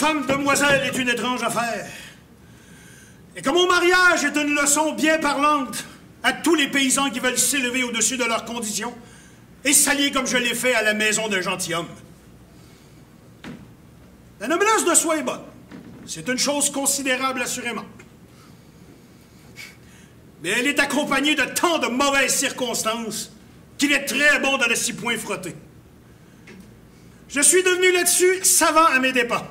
femme demoiselle est une étrange affaire. Et que mon mariage est une leçon bien parlante à tous les paysans qui veulent s'élever au-dessus de leurs conditions et s'allier comme je l'ai fait à la maison d'un gentilhomme. La noblesse de soi est bonne. C'est une chose considérable, assurément. Mais elle est accompagnée de tant de mauvaises circonstances qu'il est très bon de ne s'y point frotter. Je suis devenu là-dessus savant à mes dépens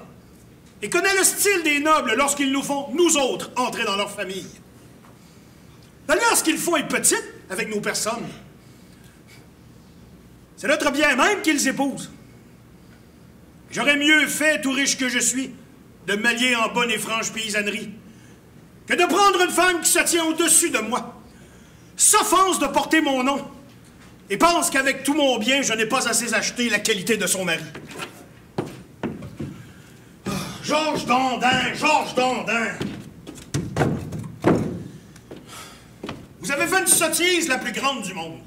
et connais le style des nobles lorsqu'ils nous font, nous autres, entrer dans leur famille. L'alliance qu'ils font est petite avec nos personnes. C'est notre bien même qu'ils épousent. J'aurais mieux fait, tout riche que je suis, de m'allier en bonne et franche paysannerie que de prendre une femme qui se tient au-dessus de moi, s'offense de porter mon nom et pense qu'avec tout mon bien, je n'ai pas assez acheté la qualité de son mari. Georges Dandin, Georges Dandin. Vous avez fait une sottise la plus grande du monde.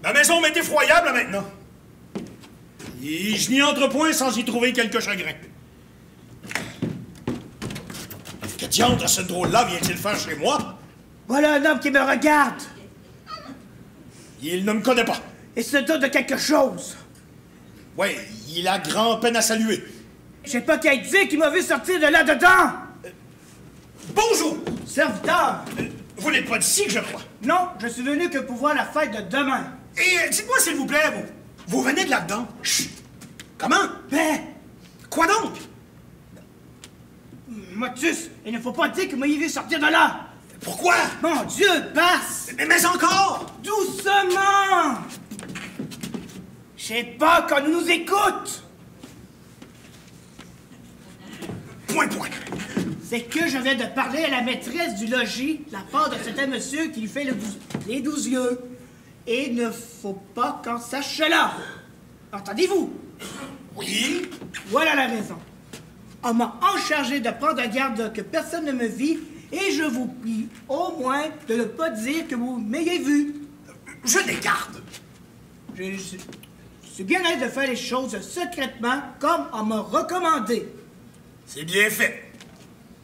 Ma maison m'est effroyable maintenant. Et je n'y entre point sans y trouver quelque chagrin. Que diantre ce drôle-là vient-il faire chez moi? Voilà un homme qui me regarde. Il ne me connaît pas. Et se doute de quelque chose. Oui, il a grand peine à saluer. J'ai pas qu'à dire qu'il m'a vu sortir de là-dedans. Bonjour! Serviteur! Vous n'êtes pas d'ici, je crois. Non, je suis venu que pour voir la fête de demain. Et dites-moi, s'il vous plaît, vous venez de là-dedans? Chut! Comment? Ben! Quoi donc? Motus, il ne faut pas dire que vous m'ayez vu sortir de là. Pourquoi? Mon Dieu, passe! Mais encore! Doucement! Je sais pas qu'on nous écoute. Point. C'est que je viens de parler à la maîtresse du logis, la part de cet monsieur qui lui fait les 12 yeux. Et il ne faut pas qu'on sache cela. Entendez-vous? Oui? Voilà la raison. On m'a enchargé de prendre garde que personne ne me vit, et je vous prie au moins de ne pas dire que vous m'ayez vu. Je les garde. Je suis bien à l'aise de faire les choses secrètement, comme on m'a recommandé. C'est bien fait.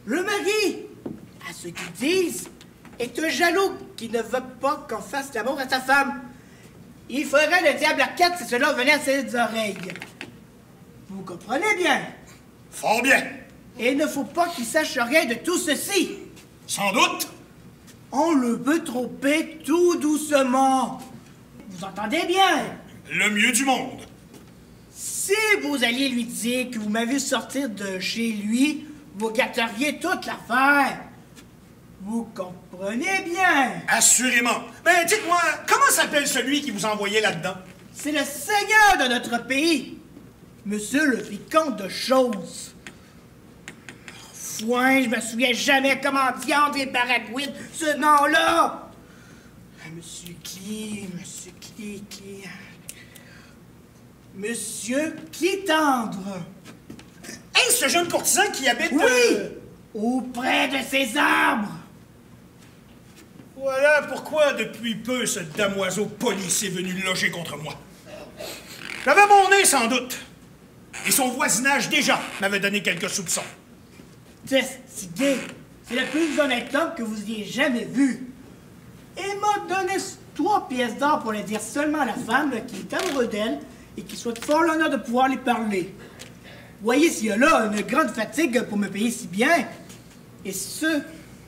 Le mari, à ceux qui disent, est un jaloux qui ne veut pas qu'on fasse l'amour à sa femme. Il ferait le diable à quatre si cela venait à ses oreilles. Vous comprenez bien? Fort bien. Et il ne faut pas qu'il sache rien de tout ceci. Sans doute. On le veut tromper tout doucement. Vous entendez bien? Le mieux du monde. Si vous alliez lui dire que vous m'avez sorti de chez lui, vous gâteriez toute l'affaire. Vous comprenez bien? Assurément. Mais dites-moi, comment s'appelle celui qui vous a envoyé là-dedans? C'est le seigneur de notre pays, Monsieur le vicomte de Chose. Foin, je me souviens jamais comment diantre les baragouines ce nom-là. Monsieur qui... Monsieur Clitandre. Est-ce ce jeune courtisan qui habite... Oui, auprès de ces arbres. Voilà pourquoi, depuis peu, ce damoiseau poli est venu loger contre moi. J'avais mon nez, sans doute. Et son voisinage, déjà, m'avait donné quelques soupçons. Testigué, c'est le plus honnête homme que vous ayez jamais vu. Il m'a donné 3 pièces d'or pour le dire seulement à la femme qui est amoureuse d'elle et qui souhaite fort l'honneur de pouvoir lui parler. Voyez s'il y a là une grande fatigue pour me payer si bien. Et ce,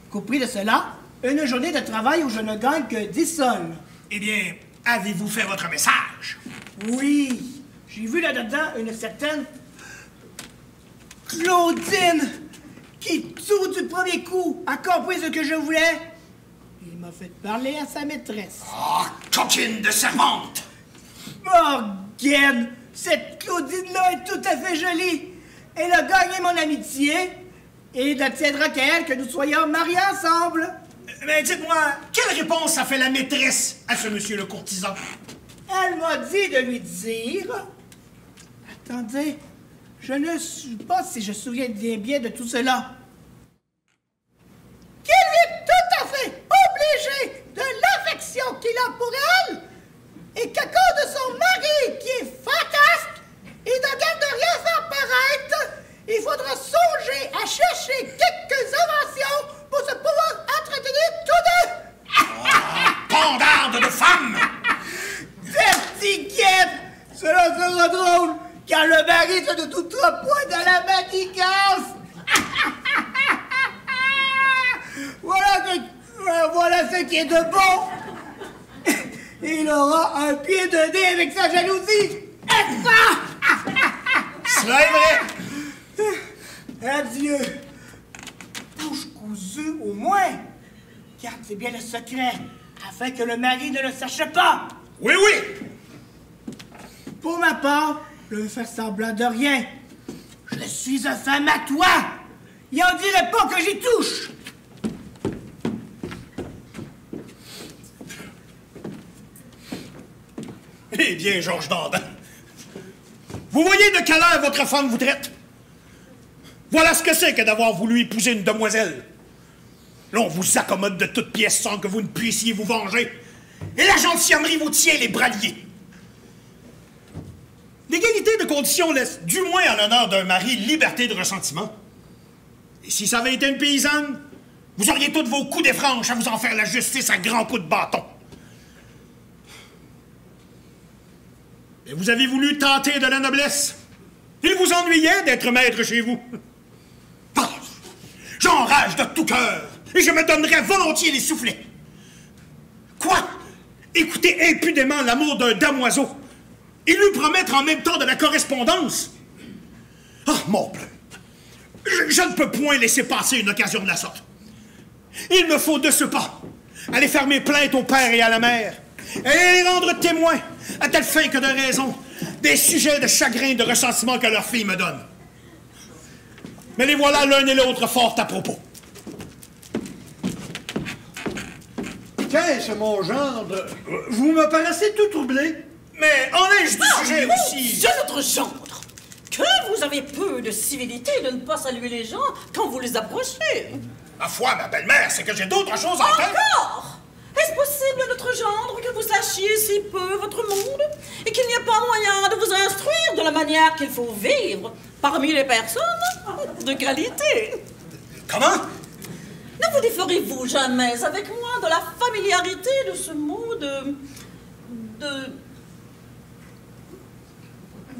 qu'au prix de cela, une journée de travail où je ne gagne que 10 sols. Eh bien, avez-vous fait votre message? Oui, j'ai vu là-dedans une certaine Claudine qui, tout du premier coup, a compris ce que je voulais. Il m'a fait parler à sa maîtresse. Oh, coquine de servante! Morgane, cette Claudine-là est tout à fait jolie. Elle a gagné mon amitié et il ne tiendra qu'à elle que nous soyons mariés ensemble. Mais dites-moi, quelle réponse a fait la maîtresse à ce monsieur le courtisan? Elle m'a dit de lui dire... Attendez, je ne sais pas si je me souviens bien de tout cela. Qu'il est tout à fait obligé de l'affection qu'il a pour elle et qu'à cause de son mari qui est fatal, efficace! Voilà ce qui est de bon! Il aura un pied de nez avec sa jalousie! Est-ce ça? Cela est vrai! Adieu! Bouche cousue au moins! Gardez bien le secret, afin que le mari ne le sache pas! Oui, oui! Pour ma part, je ne fais semblant de rien. Je suis un femme à toi! Et on dirait pas que j'y touche! Eh bien, Georges Dandin, vous voyez de quelle heure votre femme vous traite? Voilà ce que c'est que d'avoir voulu épouser une demoiselle. Là, on vous accommode de toutes pièces sans que vous ne puissiez vous venger. Et la gentilhommerie vous tient les bras liés. L'égalité de conditions laisse, du moins en l'honneur d'un mari, liberté de ressentiment. Et si ça avait été une paysanne, vous auriez tous vos coups des franches à vous en faire la justice à grands coups de bâton. Et vous avez voulu tenter de la noblesse. Il vous ennuyait d'être maître chez vous. Ah, j'enrage de tout cœur et je me donnerais volontiers les soufflets. Quoi? Écouter impudemment l'amour d'un damoiseau et lui promettre en même temps de la correspondance? Ah, mon bleu, je ne peux point laisser passer une occasion de la sorte. Il me faut de ce pas aller faire plainte au père et à la mère et les rendre témoins, à telle fin que de raison, des sujets de chagrin et de ressentiment que leur fille me donne. Mais les voilà l'un et l'autre fort à propos. Qu'est-ce, mon gendre? Vous me paraissez tout troublé. Mais en est-ce du sujet aussi? Dieu, notre gendre! Que vous avez peu de civilité de ne pas saluer les gens quand vous les approchez. Ma foi, ma belle-mère, c'est que j'ai d'autres choses à faire. Encore? Est-ce possible, notre gendre, que vous sachiez si peu votre monde et qu'il n'y a pas moyen de vous instruire de la manière qu'il faut vivre parmi les personnes de qualité? Comment? Ne vous déferez-vous jamais avec moi de la familiarité de ce mot de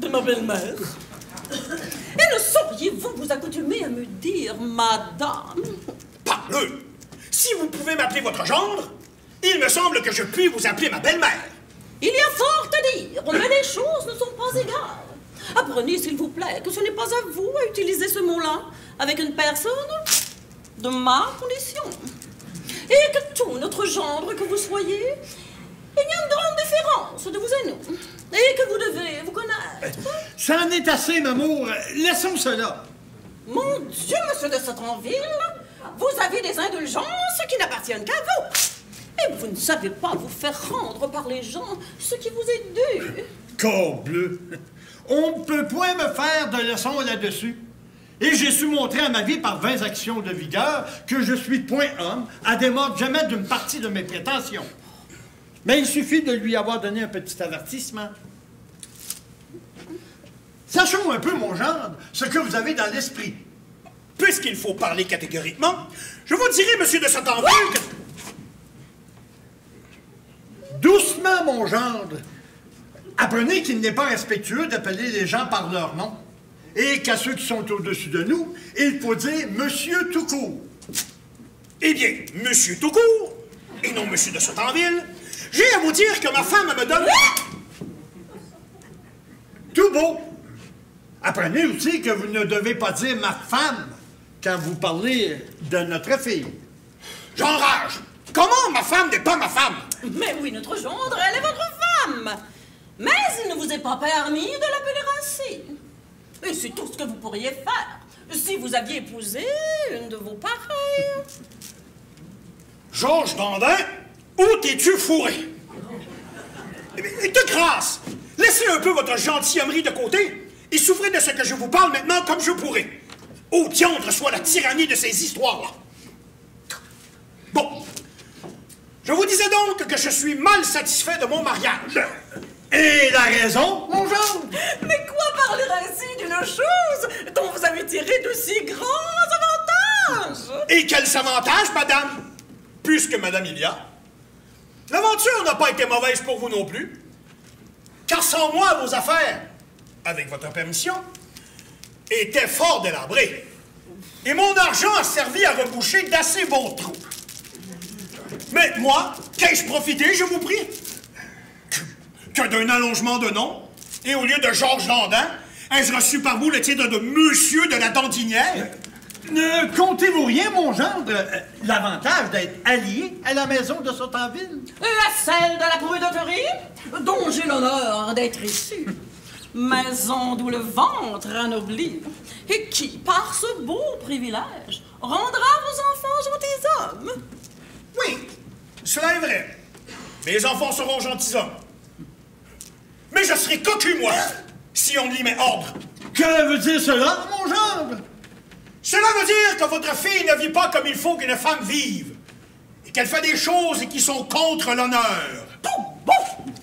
ma belle-mère? Et ne sauriez-vous vous accoutumer à me dire madame? Parbleu! Si vous pouvez m'appeler votre gendre, il me semble que je puis vous appeler ma belle-mère. Il y a fort à dire, mais les choses ne sont pas égales. Apprenez, s'il vous plaît, que ce n'est pas à vous à utiliser ce mot-là avec une personne de ma condition. Et que tout notre gendre que vous soyez, il y a une grande différence de vous et nous. Et que vous devez vous connaître. Ça en est assez, m'amour. Laissons cela. Mon Dieu, monsieur de Sottenville, vous avez des indulgences qui n'appartiennent qu'à vous. Et vous ne savez pas vous faire rendre par les gens ce qui vous est dû. Corbleu! On ne peut point me faire de leçons là-dessus. Et j'ai su montrer à ma vie par 20 actions de vigueur que je suis point homme à démordre jamais d'une partie de mes prétentions. Mais il suffit de lui avoir donné un petit avertissement. Sachons un peu, mon gendre, ce que vous avez dans l'esprit. Puisqu'il faut parler catégoriquement, je vous dirai, monsieur de Sottenville, que... Doucement, mon gendre. Apprenez qu'il n'est pas respectueux d'appeler les gens par leur nom. Et qu'à ceux qui sont au-dessus de nous, il faut dire monsieur tout court. Eh bien, monsieur tout court, et non monsieur de Sottenville, j'ai à vous dire que ma femme me donne... Tout beau. Apprenez aussi que vous ne devez pas dire ma femme quand vous parlez de notre fille. J'enrage. Comment ma femme n'est pas ma femme? Mais oui, notre gendre, elle est votre femme. Mais il ne vous est pas permis de l'appeler ainsi. Et c'est tout ce que vous pourriez faire si vous aviez épousé une de vos pareilles. Georges Dandin, où t'es-tu fourré? Et de grâce, laissez un peu votre gentilhommerie de côté et souffrez de ce que je vous parle maintenant comme je pourrai. Ô diantre soit la tyrannie de ces histoires-là. Bon. Je vous disais donc que je suis mal satisfait de mon mariage. Et la raison, mon gendre? Mais quoi parler ainsi d'une chose dont vous avez tiré de si grands avantages? Et quels avantages, madame? Puisque madame il y a. L'aventure n'a pas été mauvaise pour vous non plus. Car sans moi, vos affaires, avec votre permission, était fort délabré. Et mon argent a servi à reboucher d'assez bons trous. Mais moi, qu'ai-je profité, je vous prie? Que d'un allongement de nom, et au lieu de Georges Landin, ai-je reçu par vous le titre de Monsieur de la Dandinière? Ne comptez-vous rien, mon gendre, l'avantage d'être allié à la maison de Sautanville? Et à celle de la prudeterie, dont j'ai l'honneur d'être issu. Maison d'où le ventre anoblit, et qui, par ce beau privilège, rendra vos enfants gentilshommes. Oui, cela est vrai. Mes enfants seront gentilshommes. Mais je serai cocu, moi, si on y met ordre. Que veut dire cela, mon gendre? Cela veut dire que votre fille ne vit pas comme il faut qu'une femme vive, et qu'elle fait des choses qui sont contre l'honneur. Tout bon,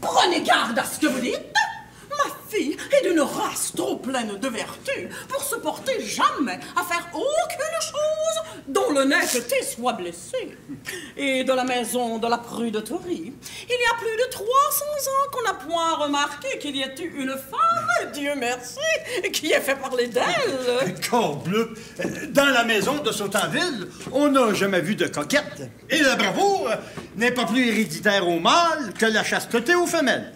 prenez garde à ce que vous dites. Ma fille est d'une race trop pleine de vertu pour se porter jamais à faire aucune chose dont l'honnêteté soit blessée. Et de la maison de la prudeterie, il y a plus de 300 ans qu'on n'a point remarqué qu'il y ait eu une femme, Dieu merci, qui ait fait parler d'elle. Corbleu! Dans la maison de Sautanville, on n'a jamais vu de coquette. Et la bravoure n'est pas plus héréditaire aux mâles que la chasteté aux femelles.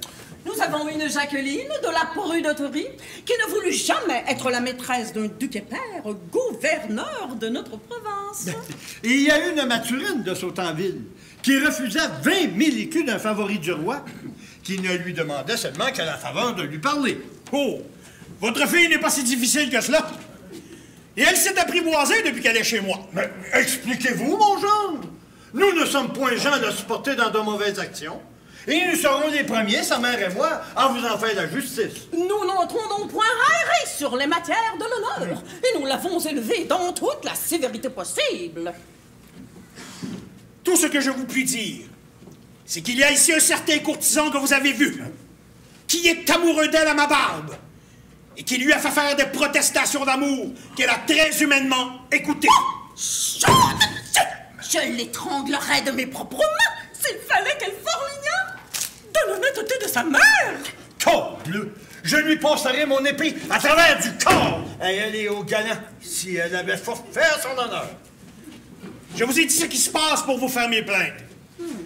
Nous avons une Jacqueline de la prudeterie qui ne voulut jamais être la maîtresse d'un duc et père, gouverneur de notre province. Et il y a une Mathurine de Sautanville qui refusa 20 000 écus d'un favori du roi, qui ne lui demandait seulement qu'à la faveur de lui parler. Oh, votre fille n'est pas si difficile que cela. Et elle s'est apprivoisée depuis qu'elle est chez moi. Mais expliquez-vous, mon gendre. Nous ne sommes point gens à supporter dans de mauvaises actions. Et nous serons les premiers, sa mère et moi, à vous en faire la justice. Nous n'entrons donc point railleries sur les matières de l'honneur, et nous l'avons élevé dans toute la sévérité possible. Tout ce que je vous puis dire, c'est qu'il y a ici un certain courtisan que vous avez vu, qui est amoureux d'elle à ma barbe, et qui lui a fait faire des protestations d'amour qu'elle a très humainement écoutées. Chut! Je l'étranglerais de mes propres mains s'il fallait qu'elle forlignât de l'honnêteté de sa mère. Corbleu! Je lui passerai mon épée à travers du corps et elle est au galant si elle avait forfait à son honneur. Je vous ai dit ce qui se passe pour vous faire mes plaintes.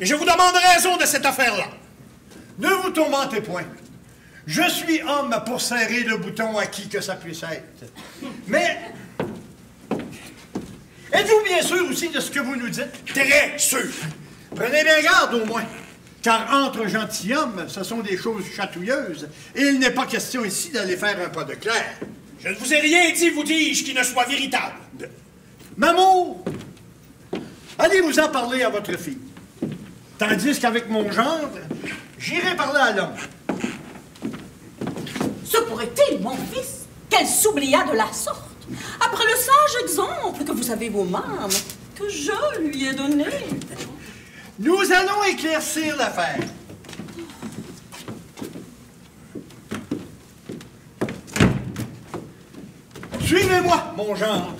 Et je vous demande raison de cette affaire-là. Ne vous tourmentez point. Je suis homme pour serrer le bouton à qui que ça puisse être. Mais êtes-vous bien sûr aussi de ce que vous nous dites? Très sûr. Prenez bien garde au moins. Car entre gentilshommes, ce sont des choses chatouilleuses. Et il n'est pas question ici d'aller faire un pas de clair. Je ne vous ai rien dit, vous dis-je, qui ne soit véritable. Maman, allez-vous en parler à votre fille. Tandis qu'avec mon gendre, j'irai parler à l'homme. Se pourrait-il, mon fils, qu'elle s'oubliât de la sorte, après le sage exemple que vous savez vous-même, que je lui ai donné? Nous allons éclaircir l'affaire. Suivez-moi, mon gendre,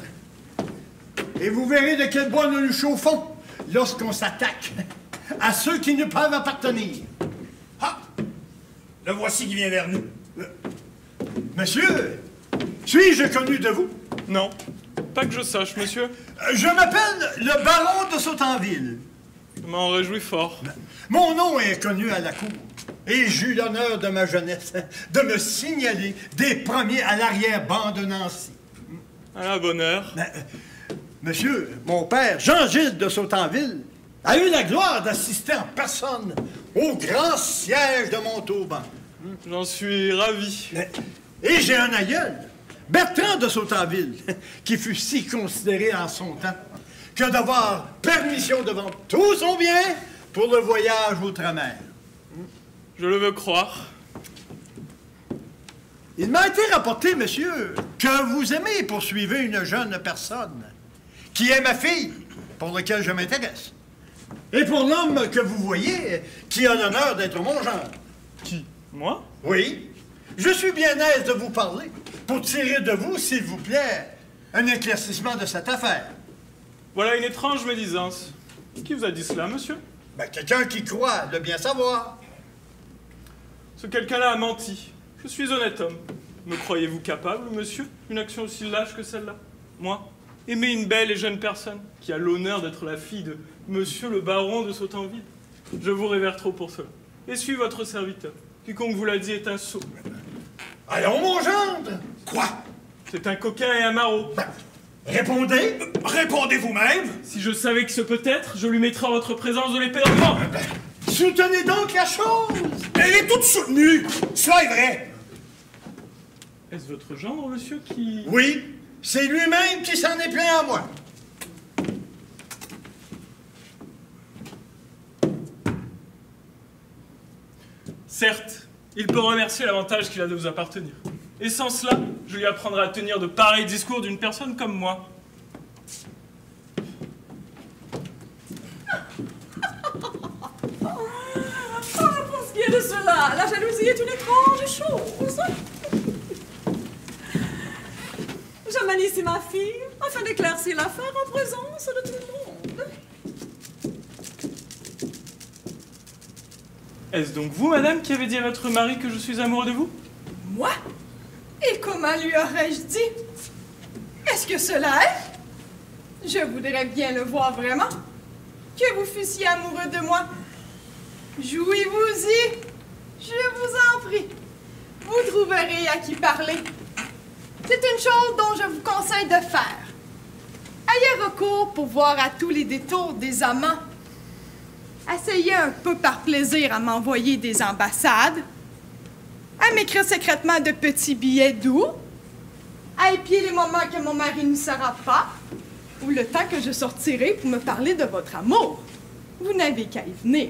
et vous verrez de quel bois nous nous chauffons lorsqu'on s'attaque à ceux qui nous peuvent appartenir. Ah! Le voici qui vient vers nous. Monsieur, suis-je connu de vous? Non, pas que je sache, monsieur. Je m'appelle le baron de Sautanville. Je m'en réjouis fort. Mon nom est connu à la cour. Et j'eus l'honneur de ma jeunesse de me signaler des premiers à l'arrière-ban de Nancy. À la bonne heure. Monsieur, mon père, Jean-Gilles de Sautanville, a eu la gloire d'assister en personne au grand siège de Montauban. J'en suis ravi. Et j'ai un aïeul, Bertrand de Sautanville, qui fut si considéré en son temps que d'avoir permission de vendre tout son bien pour le voyage outre-mer. Je le veux croire. Il m'a été rapporté, monsieur, que vous aimez poursuivre une jeune personne qui est ma fille, pour laquelle je m'intéresse. Et pour l'homme que vous voyez, qui a l'honneur d'être mon gendre. Qui? Moi? Oui. Je suis bien aise de vous parler pour tirer de vous, s'il vous plaît, un éclaircissement de cette affaire. Voilà une étrange médisance. Qui vous a dit cela, monsieur? Ben, quelqu'un qui croit le bien savoir. Ce quelqu'un-là a menti. Je suis honnête homme. Me croyez-vous capable, monsieur, d'une action aussi lâche que celle-là? Moi, aimer une belle et jeune personne, qui a l'honneur d'être la fille de monsieur le baron de Sautanville. Je vous révère trop pour cela. Et suis votre serviteur. Quiconque vous l'a dit est un sot. Allons, mon gendre! Quoi? C'est un coquin et un maraud. Répondez! Répondez vous-même! Si je savais que ce peut être, je lui mettrais en votre présence de l'épée dans le ventre. Soutenez donc la chose! Elle est toute soutenue! Cela est vrai! Est-ce votre gendre, monsieur, qui... Oui, c'est lui-même qui s'en est plaint à moi. Certes, il peut remercier l'avantage qu'il a de vous appartenir. Et sans cela, je lui apprendrai à tenir de pareils discours d'une personne comme moi. Pour ce qui est de cela, la jalousie est une étrange chose. Je manie ici ma fille afin d'éclaircir l'affaire en présence de tout le monde. Est-ce donc vous, madame, qui avez dit à votre mari que je suis amoureux de vous? Moi? Et comment lui aurais-je dit? Est-ce que cela est? Je voudrais bien le voir vraiment. Que vous fussiez amoureux de moi. Jouez-vous-y. Je vous en prie. Vous trouverez à qui parler. C'est une chose dont je vous conseille de faire. Ayez recours pour voir à tous les détours des amants. Essayez un peu par plaisir à m'envoyer des ambassades, à m'écrire secrètement de petits billets doux, à épier les moments que mon mari ne sera pas, ou le temps que je sortirai pour me parler de votre amour. Vous n'avez qu'à y venir.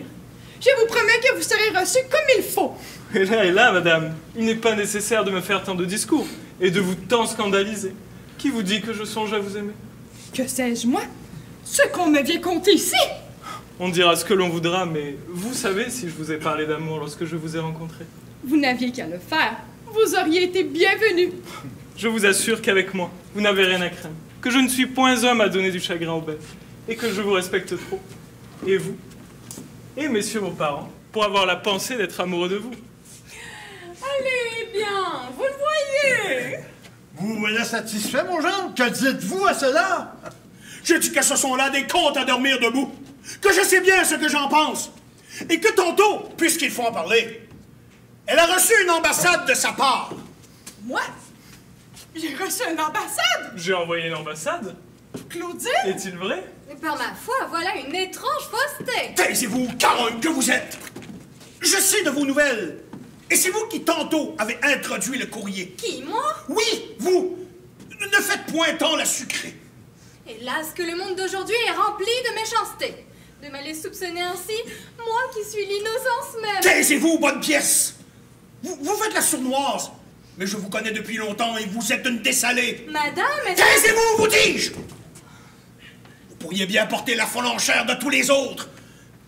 Je vous promets que vous serez reçu comme il faut. Et là, madame, il n'est pas nécessaire de me faire tant de discours et de vous tant scandaliser. Qui vous dit que je songe à vous aimer? Que sais-je, moi? Ce qu'on me vient conter ici? On dira ce que l'on voudra, mais vous savez si je vous ai parlé d'amour lorsque je vous ai rencontré. Vous n'aviez qu'à le faire. Vous auriez été bienvenu. Je vous assure qu'avec moi, vous n'avez rien à craindre, que je ne suis point homme à donner du chagrin aux bêtes, et que je vous respecte trop. Et vous, et messieurs vos parents, pour avoir la pensée d'être amoureux de vous. Allez, bien, vous le voyez. Vous voilà satisfait, mon gendre? Que dites-vous à cela? Je dis que ce sont là des contes à dormir debout, que je sais bien ce que j'en pense, et que tantôt, puisqu'il faut en parler, elle a reçu une ambassade de sa part. Moi? J'ai reçu une ambassade? J'ai envoyé une ambassade. Claudine? Est-il vrai? Et par ma foi, voilà une étrange fausseté. Taisez-vous, carogne que vous êtes. Je sais de vos nouvelles, et c'est vous qui tantôt avez introduit le courrier. Qui, moi? Oui, vous. Ne faites point tant la sucrée. Hélas que le monde d'aujourd'hui est rempli de méchanceté. De m'aller soupçonner ainsi, moi qui suis l'innocence même. Taisez-vous, bonne pièce. Vous faites la sournoise, mais je vous connais depuis longtemps et vous êtes une dessalée. Madame, est-ce... Taisez-vous, vous dis-je. Vous pourriez bien porter la phalanchère de tous les autres.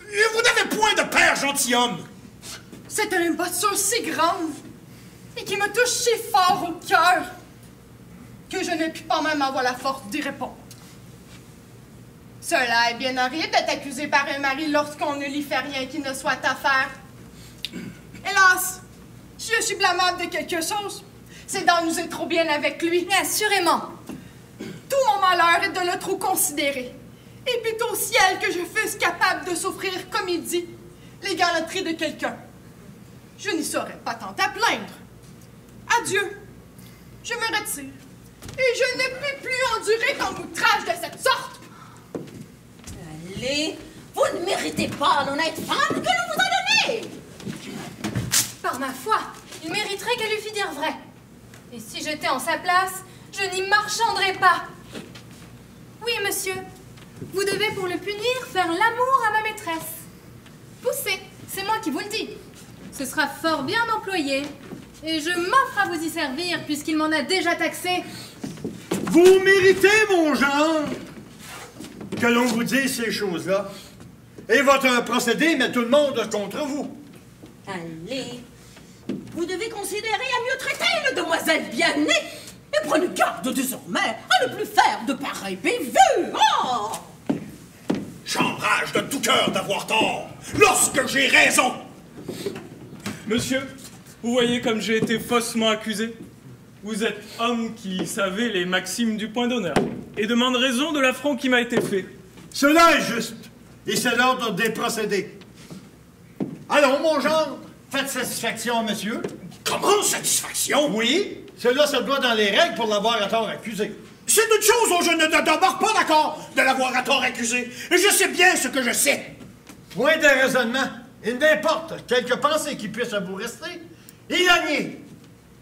Et vous n'avez point de père gentilhomme. C'est une émotion si grande et qui me touche si fort au cœur que je n'ai pu pas même avoir la force d'y répondre. Cela est bien horrible d'être accusé par un mari lorsqu'on ne lui fait rien qui ne soit à faire. Hélas, si je suis blâmable de quelque chose, c'est d'en user trop bien avec lui. Assurément. Tout mon malheur est de le trop considérer. Et plutôt au ciel que je fusse capable de souffrir, comme il dit, les galanteries de quelqu'un. Je n'y saurais pas tant à plaindre. Adieu. Je me retire. Et je ne puis plus endurer ton outrage de cette sorte. Allez, vous ne méritez pas l'honnête femme que l'on vous a donnée. Par ma foi, il mériterait qu'elle lui fît dire vrai. Et si j'étais en sa place, je n'y marchanderais pas. Oui, monsieur, vous devez pour le punir faire l'amour à ma maîtresse. Poussez, c'est moi qui vous le dis. Ce sera fort bien employé. Et je m'offre à vous y servir puisqu'il m'en a déjà taxé. Vous méritez, mon gendre, que l'on vous dise ces choses-là. Et votre procédé met tout le monde contre vous. Allez, vous devez considérer à mieux traiter une demoiselle bien née. Et prenez garde désormais à ne plus faire de pareilles bévues. Oh! J'enrage de tout cœur d'avoir tort, lorsque j'ai raison. Monsieur, vous voyez comme j'ai été faussement accusé. vous êtes homme qui savez les maximes du point d'honneur et demande raison de l'affront qui m'a été fait. Cela est juste, et c'est l'ordre des procédés. Allons, mon gendre, faites satisfaction, monsieur. Comment satisfaction? Oui, cela se doit dans les règles pour l'avoir à tort accusé. C'est une chose dont je ne demeure pas d'accord de l'avoir à tort accusé. Et je sais bien ce que je sais. Point de raisonnement. Il n'importe quelque pensée qui puisse vous rester. Il a nié.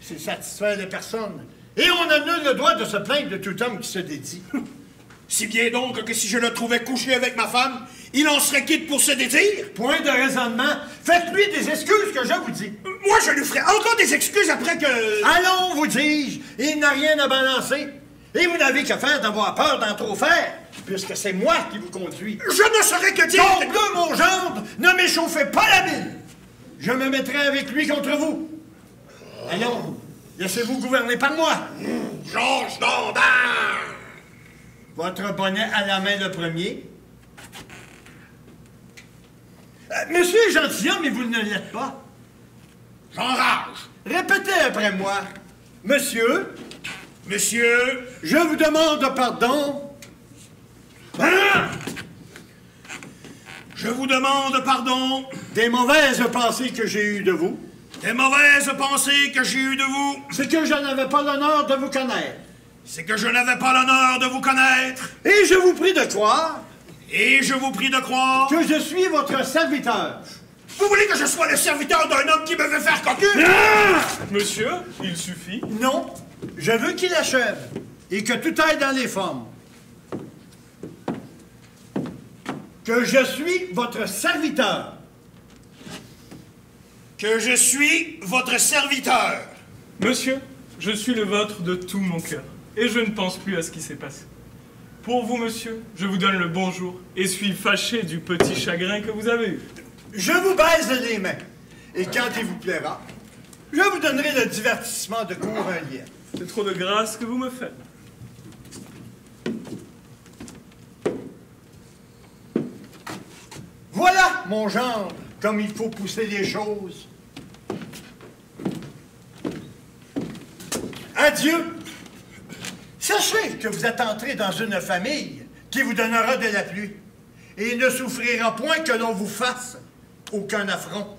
C'est satisfaire les personnes. Et on a nul le droit de se plaindre de tout homme qui se dédie. Si bien donc que si je le trouvais couché avec ma femme, il en serait quitte pour se dédire? Point de raisonnement. Faites-lui des excuses que je vous dis. Moi, je lui ferai encore des excuses après que... Allons, vous dis-je. Il n'a rien à balancer. Et vous n'avez qu'à faire d'avoir peur d'en trop faire, puisque c'est moi qui vous conduis. Je ne saurais que dire... Donc là, mon gendre, ne m'échauffez pas la mine. Je me mettrai avec lui contre vous. Allons, laissez-vous gouverner par moi. Georges Dandin! Votre bonnet à la main le premier. Monsieur est gentilhomme, mais vous ne l'êtes pas. J'enrage. Répétez après moi. Monsieur, Monsieur... je vous demande pardon. Hein? Je vous demande pardon Des mauvaises pensées que j'ai eues de vous. des mauvaises pensées que j'ai eues de vous. C'est que je n'avais pas l'honneur de vous connaître. C'est que je n'avais pas l'honneur de vous connaître. Et je vous prie de croire Et je vous prie de croire... que je suis votre serviteur. Vous voulez que je sois le serviteur d'un homme qui me veut faire cocu? Monsieur, il suffit. Non, je veux qu'il achève et que tout aille dans les formes. Que je suis votre serviteur. Que je suis votre serviteur. Monsieur, je suis le vôtre de tout mon cœur, et je ne pense plus à ce qui s'est passé. Pour vous, monsieur, je vous donne le bonjour, et suis fâché du petit chagrin que vous avez eu. Je vous baise les mains. Et quand il vous plaira, je vous donnerai le divertissement de cour un lien. C'est trop de grâce que vous me faites. Voilà, mon gendre, comme il faut pousser les choses. Adieu. Sachez que vous êtes entré dans une famille qui vous donnera de la pluie et ne souffrira point que l'on vous fasse aucun affront.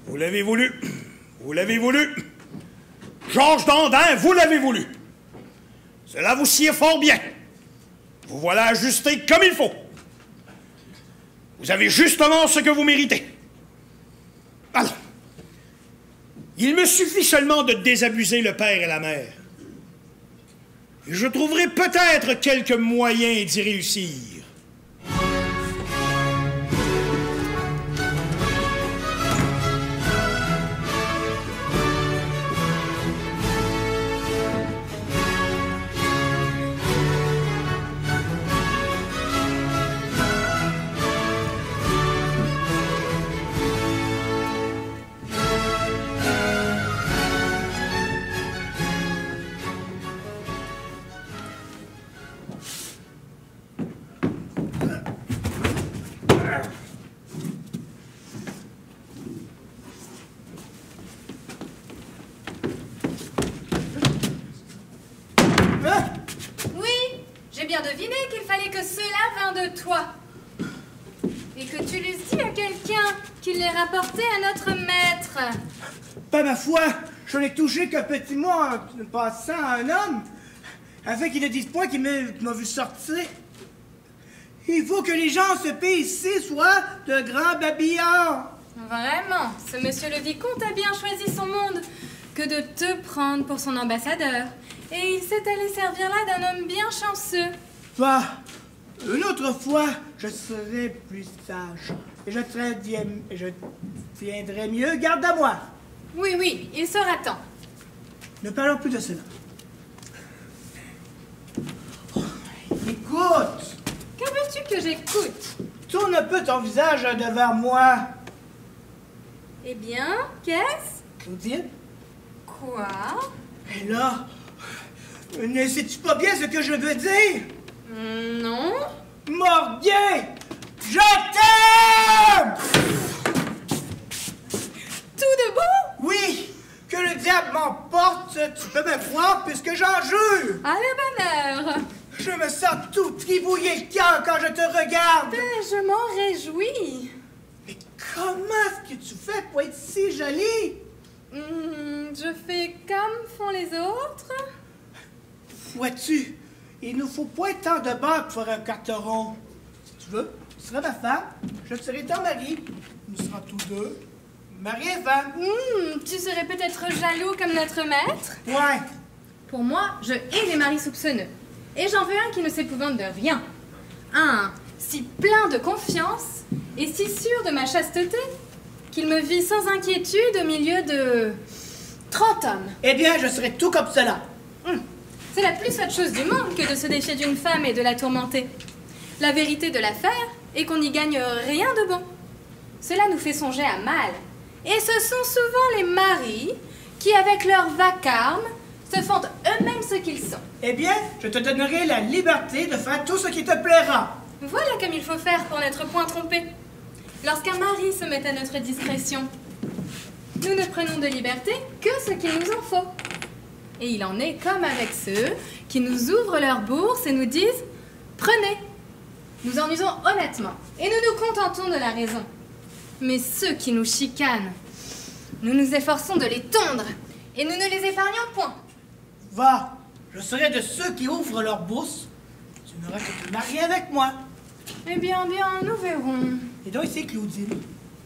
Vous l'avez voulu. Vous l'avez voulu. Georges Dandin, vous l'avez voulu. Cela vous sied fort bien. Vous voilà ajusté comme il faut. Vous avez justement ce que vous méritez. Alors, il me suffit seulement de désabuser le père et la mère. Et je trouverai peut-être quelques moyens d'y réussir. Deviné qu'il fallait que cela vînt de toi. Et que tu l'eusses dit à quelqu'un qu'il l'ait rapporté à notre maître. Pas ma foi, je n'ai touché qu'un petit mot en passant à un homme, afin qu'il ne dise point qu'il m'a vu sortir. Il faut que les gens se paient ici soient de grands babillons. Vraiment, ce monsieur le vicomte a bien choisi son monde que de te prendre pour son ambassadeur. Et il s'est allé servir là d'un homme bien chanceux. Bah, une autre fois, je serai plus sage. Et je tiendrai mieux garde à moi. Oui, oui, il sera temps. Ne parlons plus de cela. Écoute! Que veux-tu que j'écoute? Tourne un peu ton visage devant moi. Eh bien, qu'est-ce? Claudine? Quoi? Et là, ne sais-tu pas bien ce que je veux dire? Non. Morguet, je t'aime! Tout de bon? Oui, que le diable m'emporte, tu peux me croire puisque j'en jure. À la bonne heure. Je me sens tout tribouiller le cœur quand je te regarde. Ben, je m'en réjouis. Mais comment est-ce que tu fais pour être si jolie? Je fais comme font les autres. Vois-tu, il nous faut pas tant de beurre pour faire un carteron. Si tu veux, tu seras ma femme, je serai ton mari. Nous serons tous deux mari et femme. Tu serais peut-être jaloux comme notre maître? Ouais. Pour moi, je hais les maris soupçonneux. Et j'en veux un qui ne s'épouvante de rien. Un si plein de confiance et si sûr de ma chasteté qu'il me vit sans inquiétude au milieu de 30 hommes. Eh bien, je serai tout comme cela. C'est la plus sotte chose du monde que de se défier d'une femme et de la tourmenter. La vérité de l'affaire est qu'on n'y gagne rien de bon. Cela nous fait songer à mal. Et ce sont souvent les maris qui, avec leur vacarme, se font eux-mêmes ce qu'ils sont. Eh bien, je te donnerai la liberté de faire tout ce qui te plaira. Voilà comme il faut faire pour n'être point trompé. Lorsqu'un mari se met à notre discrétion, nous ne prenons de liberté que ce qu'il nous en faut. Et il en est comme avec ceux qui nous ouvrent leur bourse et nous disent « Prenez ». Nous en usons honnêtement et nous nous contentons de la raison. Mais ceux qui nous chicanent, nous nous efforçons de les tondre et nous ne les épargnons point. Va, je serai de ceux qui ouvrent leur bourse. Tu n'auras que te marier avec moi. Eh bien, nous verrons. Et donc, c'est Claudine.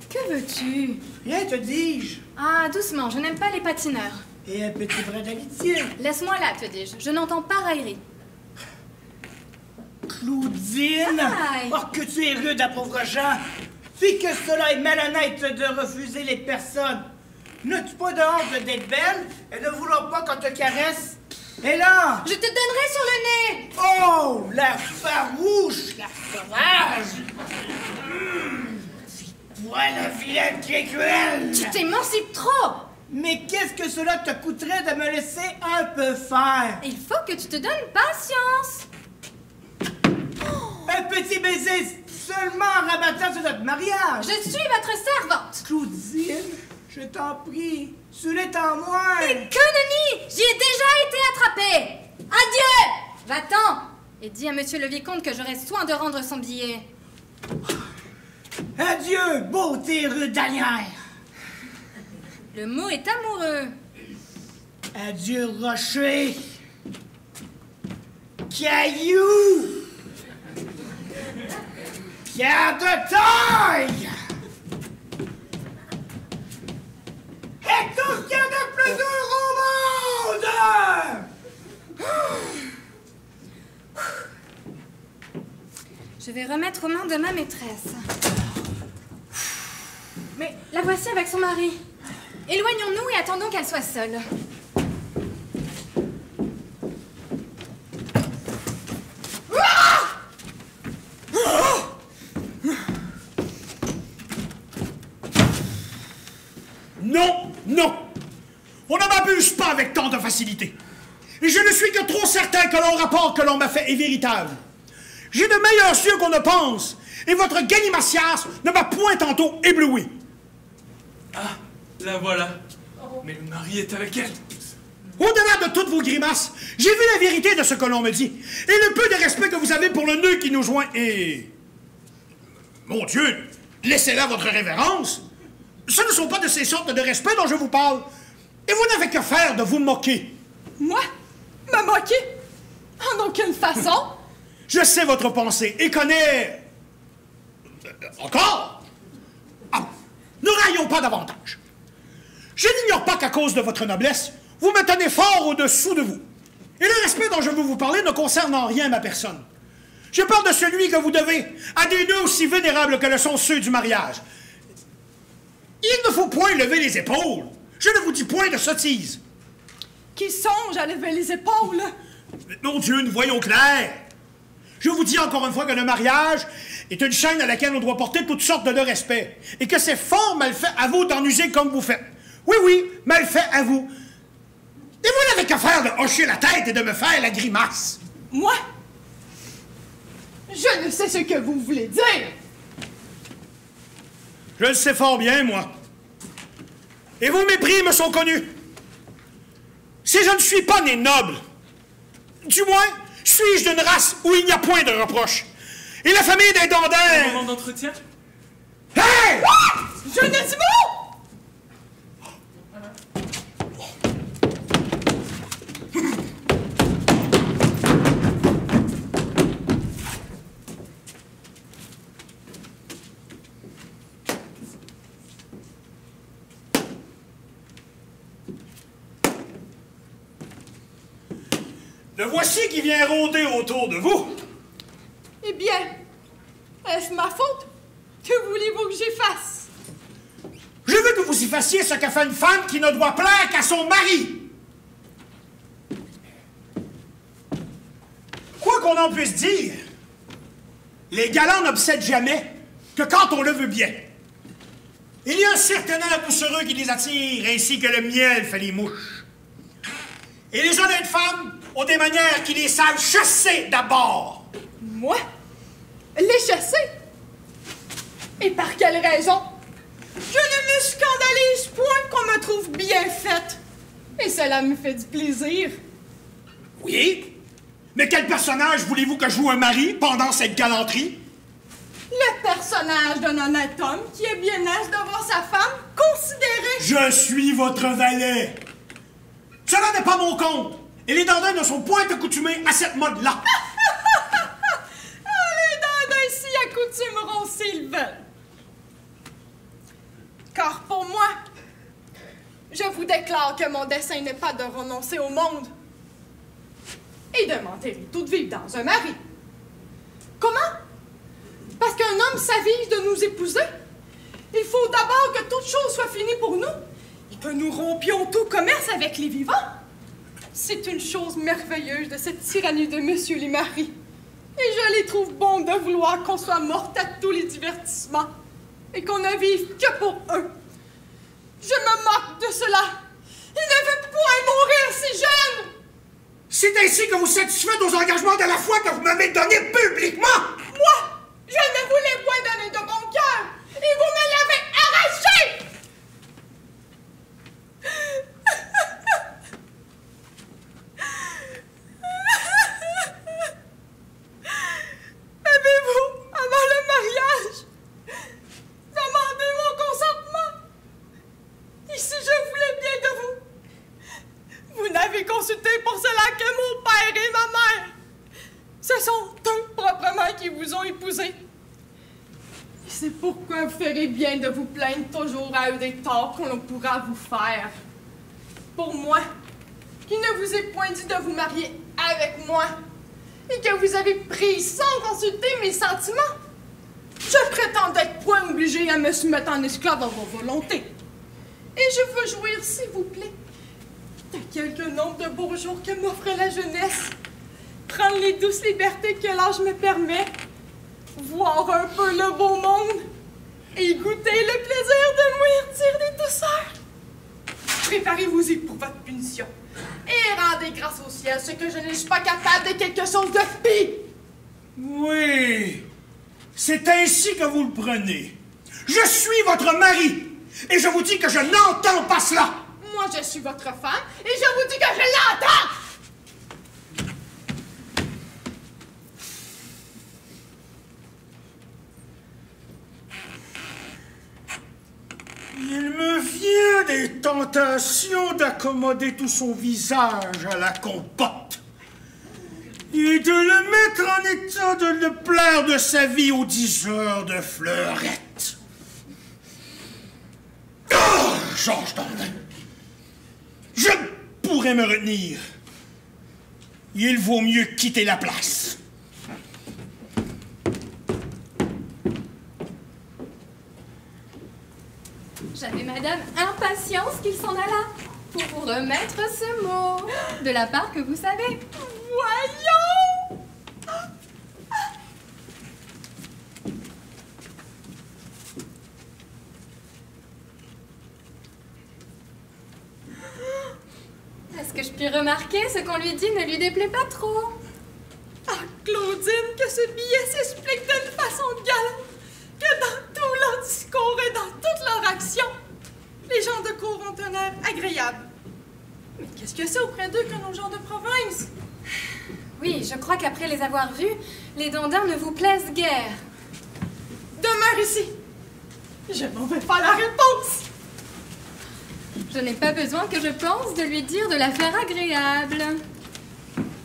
Que veux-tu? Rien, te dis-je. Ah, doucement, je n'aime pas les patineurs. Et un petit brin d'amitié. Laisse-moi là, te dis-je. Je n'entends pas raillerie. Claudine! Aïe. Oh, que tu es rude à pauvre gens! Fille que cela est malhonnête de refuser les personnes. N'as-tu pas de honte d'être belle et de vouloir pas qu'on te caresse? Et là! Je te donnerai sur le nez! Oh! La farouche! La sauvage! Voilà, vilaine qui est cruelle! Tu t'émancipes trop! Mais qu'est-ce que cela te coûterait de me laisser un peu faire? Il faut que tu te donnes patience! Un petit baiser seulement en rabattant sur notre mariage! Je suis votre servante! Claudine, je t'en prie, tu l'es en moi! Mais que nenni! J'y ai déjà été attrapée! Adieu! Va-t'en! Et dis à monsieur le vicomte que j'aurai soin de rendre son billet. Adieu, beauté rudalière! Le mot est amoureux. Adieu, rocher! Caillou! Pierre de taille! Et tout ce qu'il y a de plus dur au monde! Je vais remettre aux mains de ma maîtresse. Mais la voici avec son mari. Éloignons-nous et attendons qu'elle soit seule. Non, non! On ne m'abuse pas avec tant de facilité. Et je ne suis que trop certain que le rapport que l'on m'a fait est véritable. J'ai de meilleurs yeux qu'on ne pense, et votre galimacias ne m'a point tantôt ébloui. Ah, la voilà. Mais le mari est avec elle. Au-delà de toutes vos grimaces, j'ai vu la vérité de ce que l'on me dit, et le peu de respect que vous avez pour le nœud qui nous joint, et... Mon Dieu, laissez là votre révérence. Ce ne sont pas de ces sortes de respect dont je vous parle, et vous n'avez que faire de vous moquer. Moi? Me moquer? En aucune façon. Je sais votre pensée, et connais... Encore? Ah, ne raillons pas davantage. Je n'ignore pas qu'à cause de votre noblesse, vous me tenez fort au-dessous de vous. Et le respect dont je veux vous parler ne concerne en rien ma personne. Je parle de celui que vous devez à des nœuds aussi vénérables que le sont ceux du mariage. Il ne faut point lever les épaules. Je ne vous dis point de sottises. Qui songe à lever les épaules? Mon Dieu, nous voyons clair. Je vous dis encore une fois que le mariage est une chaîne à laquelle on doit porter toutes sortes de respect. Et que c'est fort mal fait à vous d'en user comme vous faites. Oui, oui, mal fait à vous. Et vous n'avez qu'à faire de hocher la tête et de me faire la grimace. Moi? Je ne sais ce que vous voulez dire. Je le sais fort bien, moi. Et vos mépris me sont connus. Si je ne suis pas né noble, du moins, suis-je d'une race où il n'y a point de reproche. Et la famille des Dandins... Un moment d'entretien? Hey! Je ne dis mot! Le voici qui vient rôder autour de vous. Eh bien, est-ce ma faute? Que voulez-vous que j'y fasse? Je veux que vous y fassiez ce que fait une femme qui ne doit plaire qu'à son mari. Quoi qu'on en puisse dire, les galants n'obsèdent jamais que quand on le veut bien. Il y a un certain air doucereux qui les attire, ainsi que le miel fait les mouches. Et les honnêtes femmes ont des manières qui les savent chasser d'abord. Moi? Les chasser? Et par quelle raison? Je ne me scandalise point qu'on me trouve bien faite. Et cela me fait du plaisir. Oui? Mais quel personnage voulez-vous que joue un mari pendant cette galanterie? Le personnage d'un honnête homme qui est bien aise de voir sa femme considérée. Je suis votre valet. Cela n'est pas mon compte. Et les Dandins ne sont point accoutumés à cette mode-là. Les Dandins s'y accoutumeront s'ils veulent. Car pour moi, je vous déclare que mon dessein n'est pas de renoncer au monde et de m'enterrer toute vive dans un mari. Comment? Parce qu'un homme s'avise de nous épouser? Il faut d'abord que toute chose soit finie pour nous et que nous rompions tout commerce avec les vivants. C'est une chose merveilleuse de cette tyrannie de Monsieur les maris. Et je les trouve bons de vouloir qu'on soit morte à tous les divertissements et qu'on ne vive que pour eux. Je me moque de cela. Il ne veut point mourir si jeune. C'est ainsi que vous satisfaites aux engagements de la foi que vous m'avez donnés publiquement. Moi, je ne vous l'ai point donné de mon cœur et vous me l'avez arraché. Avez-vous, avant le mariage, demandé mon consentement? Et si je voulais bien de vous? Vous n'avez consulté pour cela que mon père et ma mère. Ce sont eux proprement qui vous ont épousé. Et c'est pourquoi vous ferez bien de vous plaindre toujours à eux des torts qu'on pourra vous faire. Pour moi, qui ne vous ai point dit de vous marier avec moi, et que vous avez pris sans consulter mes sentiments, je prétends d'être point obligé à me soumettre en esclave à vos volontés. Et je veux jouir, s'il vous plaît, de quelques nombre de beaux jours que m'offre la jeunesse, prendre les douces libertés que l'âge me permet, voir un peu le beau monde et goûter le plaisir de m'ouïr des douceurs. Préparez-vous-y pour votre punition et rendez grâce au ciel ce que je ne suis pas capable de quelque chose de pire. Oui, c'est ainsi que vous le prenez. Je suis votre mari et je vous dis que je n'entends pas cela. Moi, je suis votre femme et je vous dis que je l'entends. Il me vient des tentations d'accommoder tout son visage à la compote et de le mettre en état de le plaire de sa vie aux 10 heures de fleurette. Oh, Georges Dandin, je pourrais me retenir. Il vaut mieux quitter la place. J'avais, madame, impatience qu'il s'en allât pour vous remettre ce mot, de la part que vous savez. Voyons! Est-ce que je puis remarquer ce qu'on lui dit ne lui déplaît pas trop? Ah, Claudine, Claudine que ce billet s'explique d'une façon galante, que dans tout leur discours et dans toute leur action, les gens de cour ont un air agréable. Mais qu'est-ce que c'est auprès d'eux que nos gens de province? Oui, je crois qu'après les avoir vus, les Dandins ne vous plaisent guère. Demeure ici. Je n'en vais pas la réponse. Je n'ai pas besoin que je pense de lui dire de la faire agréable.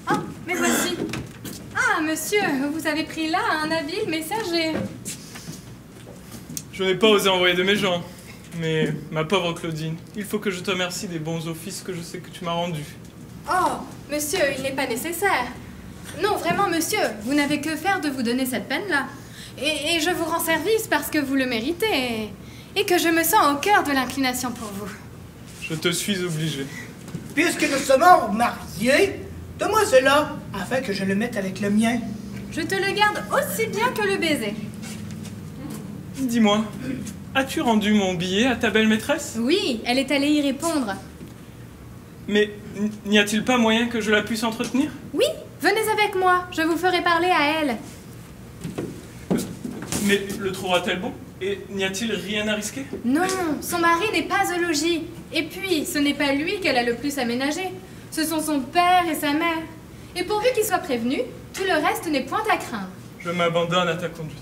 Ah, mais voici. Ah, monsieur, vous avez pris là un habile messager. Je n'ai pas osé envoyer de mes gens. Mais, ma pauvre Claudine, il faut que je te remercie des bons offices que je sais que tu m'as rendus. Oh, monsieur, il n'est pas nécessaire. Non, vraiment, monsieur, vous n'avez que faire de vous donner cette peine-là. Et je vous rends service parce que vous le méritez. Et que je me sens au cœur de l'inclination pour vous. Je te suis obligé. Puisque nous sommes mariés, donne-moi cela, afin que je le mette avec le mien. Je te le garde aussi bien que le baiser. Dis-moi, as-tu rendu mon billet à ta belle maîtresse? Oui, elle est allée y répondre. Mais n'y a-t-il pas moyen que je la puisse entretenir? Oui, venez avec moi, je vous ferai parler à elle. Mais le trouvera-t-elle bon? Et n'y a-t-il rien à risquer? Non, son mari n'est pas au logis. Et puis, ce n'est pas lui qu'elle a le plus aménagé. Ce sont son père et sa mère. Et pourvu qu'il soit prévenu, tout le reste n'est point à craindre. Je m'abandonne à ta conduite.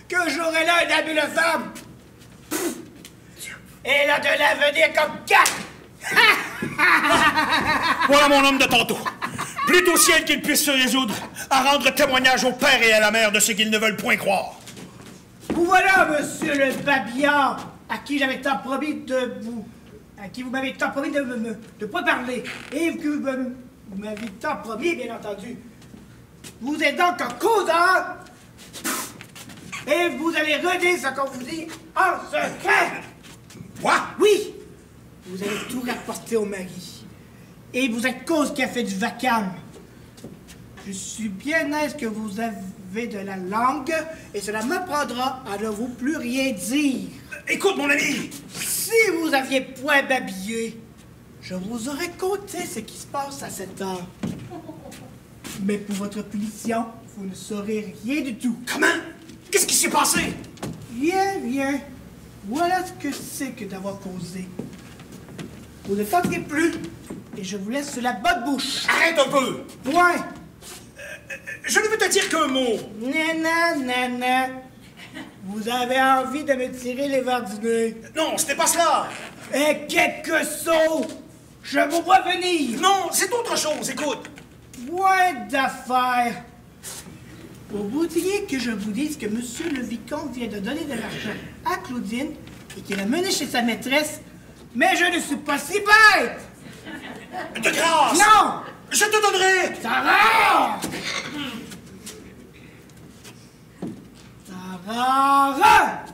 Que j'aurai là une habile femme. Elle a de l'avenir comme quatre. Voilà mon homme de tantôt. Plût au ciel qu'il puisse se résoudre à rendre témoignage au père et à la mère de ce qu'ils ne veulent point croire. Vous voilà, monsieur le babillard, à qui j'avais tant promis de vous... à qui vous m'avez tant promis de pas parler. Et que vous m'avez tant promis, bien entendu. Vous êtes donc en causeur. Et vous allez redire ce qu'on vous dit en secret. Quoi? Oui. Vous allez tout rapporter au mari. Et vous êtes cause qui a fait du vacarme. Je suis bien aise que vous avez de la langue et cela m'apprendra à ne vous plus rien dire. Écoute, mon ami. Si vous aviez point babillé, je vous aurais conté ce qui se passe à cette heure. Mais pour votre punition, vous ne saurez rien du tout. Comment? Qu'est-ce qui s'est passé? Rien. Voilà ce que c'est que d'avoir causé. Vous ne tentez plus, et je vous laisse sur la bonne bouche. Arrête un peu. Point. Je ne veux te dire qu'un mot. Nana. Vous avez envie de me tirer les verres du nez. Non, ce n'est pas cela. Et quelques sauts. Je vous vois venir. Non, c'est autre chose, écoute. Point d'affaires. Vous voudriez que je vous dise que monsieur le vicomte vient de donner de l'argent à Claudine et qu'il a mené chez sa maîtresse, mais je ne suis pas si bête! De grâce! Non! Je te donnerai! Tarare! Tarare!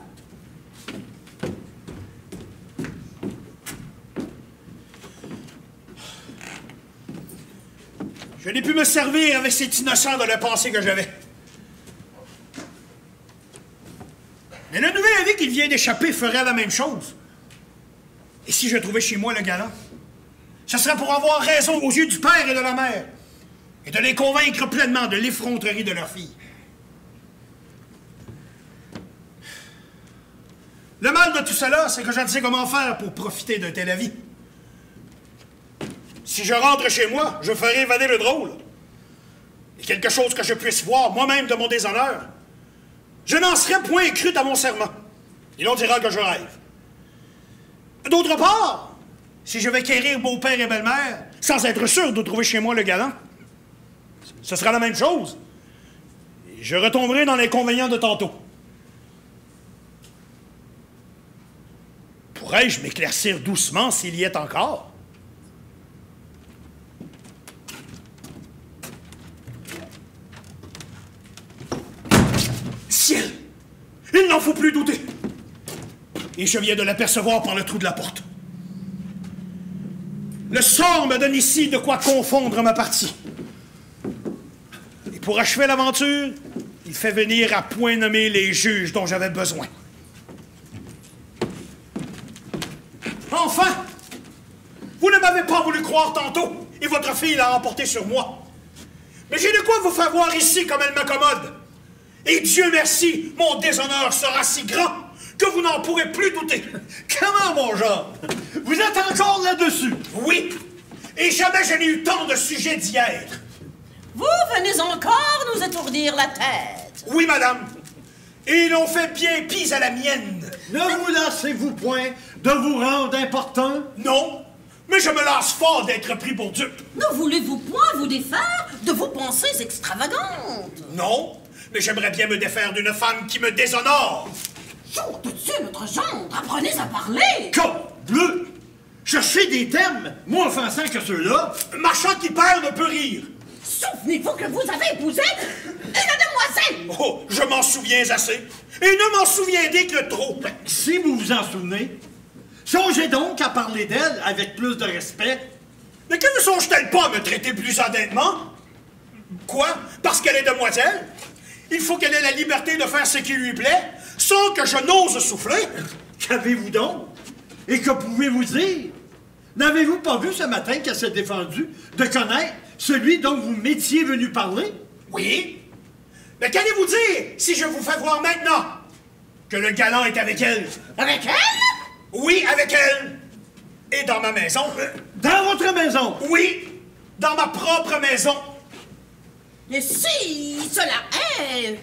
Je n'ai pu me servir avec cet innocent de la pensée que j'avais. Mais le nouvel avis qu'il vient d'échapper ferait la même chose. Et si je trouvais chez moi le galant, ce serait pour avoir raison aux yeux du père et de la mère, et de les convaincre pleinement de l'effronterie de leur fille. Le mal de tout cela, c'est que je ne sais comment faire pour profiter d'un tel avis. Si je rentre chez moi, je ferai évader le drôle. Et quelque chose que je puisse voir moi-même de mon déshonneur, je n'en serai point cru à mon serment. Et l'on dira que je rêve. D'autre part, si je vais quérir beau-père et belle-mère, sans être sûr de trouver chez moi le galant, ce sera la même chose. Et je retomberai dans l'inconvénient de tantôt. Pourrais-je m'éclaircir doucement s'il y est encore? Ciel! Il n'en faut plus douter! Et je viens de l'apercevoir par le trou de la porte. Le sort me donne ici de quoi confondre ma partie. Et pour achever l'aventure, il fait venir à point nommé les juges dont j'avais besoin. Enfin! Vous ne m'avez pas voulu croire tantôt, et votre fille l'a emporté sur moi. Mais j'ai de quoi vous faire voir ici comme elle m'accommode. Et Dieu merci, mon déshonneur sera si grand que vous n'en pourrez plus douter. Comment, mon genre? Vous êtes encore là-dessus? Oui, et jamais je n'ai eu tant de sujets d'y être. Vous venez encore nous étourdir la tête. Oui, madame. Et ils l'ont fait bien pis à la mienne. Ne vous lassez-vous point de vous rendre important? Non, mais je me lasse fort d'être pris pour dupe. Ne voulez-vous point vous défaire de vos pensées extravagantes? Non, mais j'aimerais bien me défaire d'une femme qui me déshonore. Jour de Dieu, notre gendre, apprenez à parler! Comme bleu! Cherchez des termes moins offensants que ceux-là. Marchand qui perd ne peut rire. Souvenez-vous que vous avez épousé une demoiselle! Oh, je m'en souviens assez. Et ne m'en souviendrez que trop. Si vous vous en souvenez, songez donc à parler d'elle avec plus de respect. Mais que ne songe-t-elle pas à me traiter plus honnêtement? Quoi? Parce qu'elle est demoiselle? Il faut qu'elle ait la liberté de faire ce qui lui plaît, sans que je n'ose souffler. Qu'avez-vous donc? Et que pouvez-vous dire? N'avez-vous pas vu ce matin qu'elle s'est défendue de connaître celui dont vous m'étiez venu parler? Oui. Mais qu'allez-vous dire si je vous fais voir maintenant que le galant est avec elle? Avec elle? Oui, avec elle. Et dans ma maison. Dans votre maison? Oui, dans ma propre maison. Et si cela est,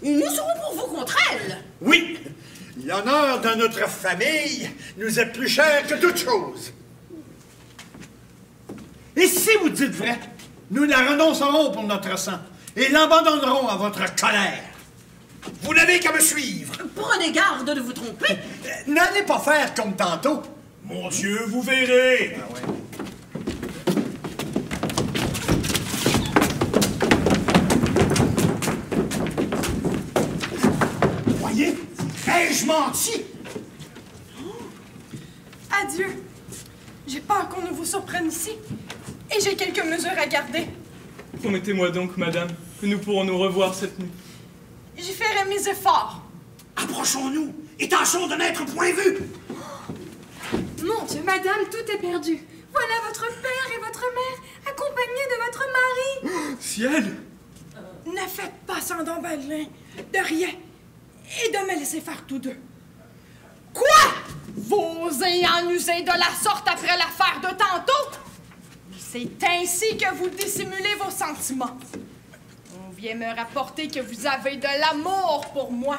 nous serons pour vous contre elle. Oui, l'honneur de notre famille nous est plus cher que toute chose. Et si vous dites vrai, nous la renoncerons pour notre sang et l'abandonnerons à votre colère. Vous n'avez qu'à me suivre. Prenez garde de vous tromper. N'allez pas faire comme tantôt. Mon Dieu, vous verrez. Ah ouais. Voyez, ai-je menti? Adieu. J'ai peur qu'on ne vous surprenne ici. Et j'ai quelques mesures à garder. Promettez-moi donc, madame, que nous pourrons nous revoir cette nuit. J'y ferai mes efforts. Approchons-nous et tâchons de n'être point vus. Mon Dieu, madame, tout est perdu. Voilà votre père et votre mère, accompagnés de votre mari. Ciel! Ne faites pas semblant de rien et de me laisser faire tous deux. Quoi? Vous osez en user de la sorte après l'affaire de tantôt? C'est ainsi que vous dissimulez vos sentiments. On vient me rapporter que vous avez de l'amour pour moi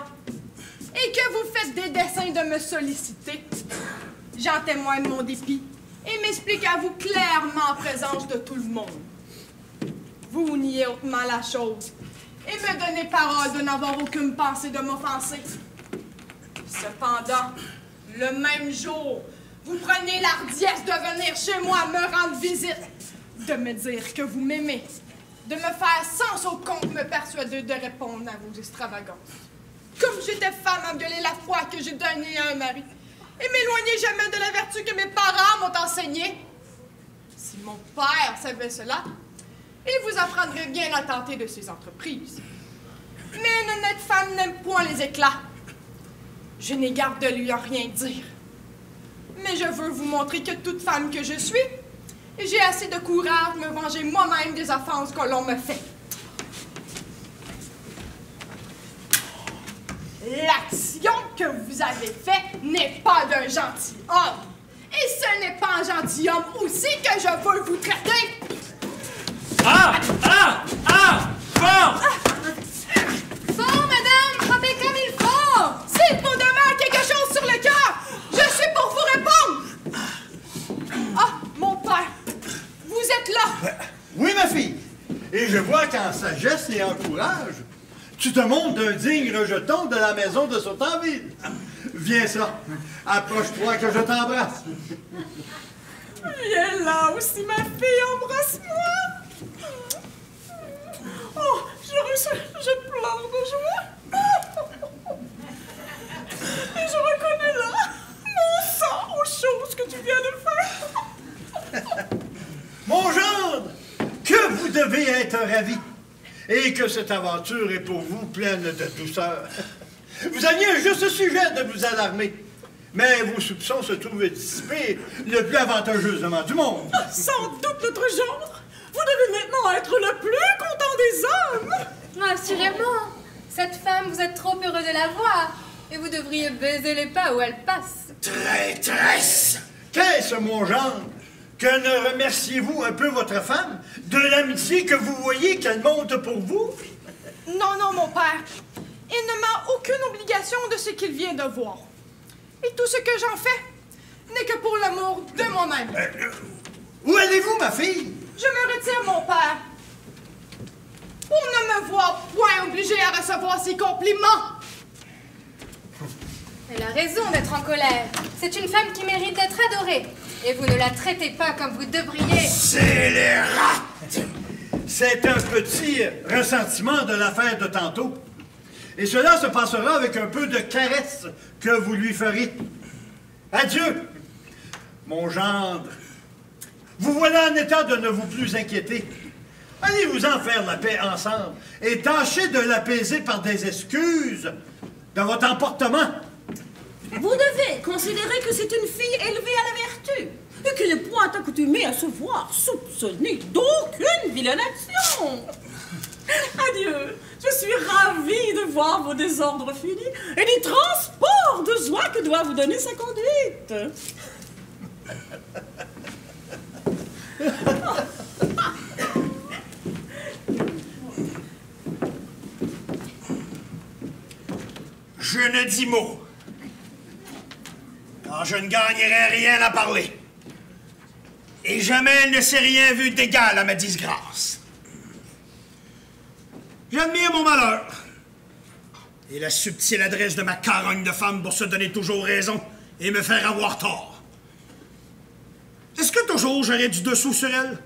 et que vous faites des dessins de me solliciter. J'en témoigne mon dépit et m'explique à vous clairement en présence de tout le monde. Vous niez hautement la chose et me donnez parole de n'avoir aucune pensée de m'offenser. Cependant, le même jour, vous prenez l'ardiesse de venir chez moi me rendre visite, de me dire que vous m'aimez, de me faire sans au compte me persuader de répondre à vos extravagances. Comme j'étais femme à violer la foi que j'ai donnée à un mari et m'éloigner jamais de la vertu que mes parents m'ont enseignée. Si mon père savait cela, il vous apprendrait bien à tenter de ses entreprises. Mais une honnête femme n'aime point les éclats. Je n'ai garde de lui en rien dire. Mais je veux vous montrer que toute femme que je suis, j'ai assez de courage de me venger moi-même des offenses que l'on me fait. L'action que vous avez faite n'est pas d'un gentilhomme. Et ce n'est pas un gentilhomme aussi que je veux vous traiter. Fort! Fort, madame, frappez comme il faut. S'il vous demeure quelque chose sur le cœur, je suis pour vous répondre. Ah, mon père, vous êtes là. Oui, ma fille. Et je vois qu'en sagesse et en courage, tu te montres d'un digne rejeton de la maison de Sautanville. Viens ça. Approche-toi que je t'embrasse. Viens là aussi, ma fille, embrasse-moi. Oh, je pleure de joie. Et je reconnais là mon sang aux choses que tu viens de faire. ravi. Et que cette aventure est pour vous pleine de douceur. Vous aviez un juste sujet de vous alarmer. Mais vos soupçons se trouvent dissipés le plus avantageusement du monde. Sans doute notre genre. Vous devez maintenant être le plus content des hommes. Assurément. Cette femme, vous êtes trop heureux de la voir. Et vous devriez baiser les pas où elle passe. Traîtresse! Qu'est-ce, mon gendre? Que ne remerciez-vous un peu votre femme de l'amitié que vous voyez qu'elle monte pour vous? Non, non, mon père. Il ne m'a aucune obligation de ce qu'il vient de voir. Et tout ce que j'en fais n'est que pour l'amour de moi-même. Où allez-vous, ma fille? Je me retire, mon père. Pour ne me voir point obligé à recevoir ses compliments. Elle a raison d'être en colère. C'est une femme qui mérite d'être adorée. Et vous ne la traitez pas comme vous devriez. Scélérate! C'est un petit ressentiment de l'affaire de tantôt. Et cela se passera avec un peu de caresse que vous lui ferez. Adieu, mon gendre. Vous voilà en état de ne vous plus inquiéter. Allez-vous-en faire la paix ensemble et tâchez de l'apaiser par des excuses de votre emportement. Vous devez considérer que c'est une fille élevée à la vertu et qu'elle n'est point accoutumée à se voir soupçonnée d'aucune vilaination. Adieu, je suis ravie de voir vos désordres finis et des transports de joie que doit vous donner sa conduite. Je ne dis mot, car je ne gagnerai rien à parler. Et jamais elle ne s'est rien vu d'égal à ma disgrâce. J'admire mon malheur et la subtile adresse de ma carogne de femme pour se donner toujours raison et me faire avoir tort. Est-ce que toujours j'aurai du dessous sur elle?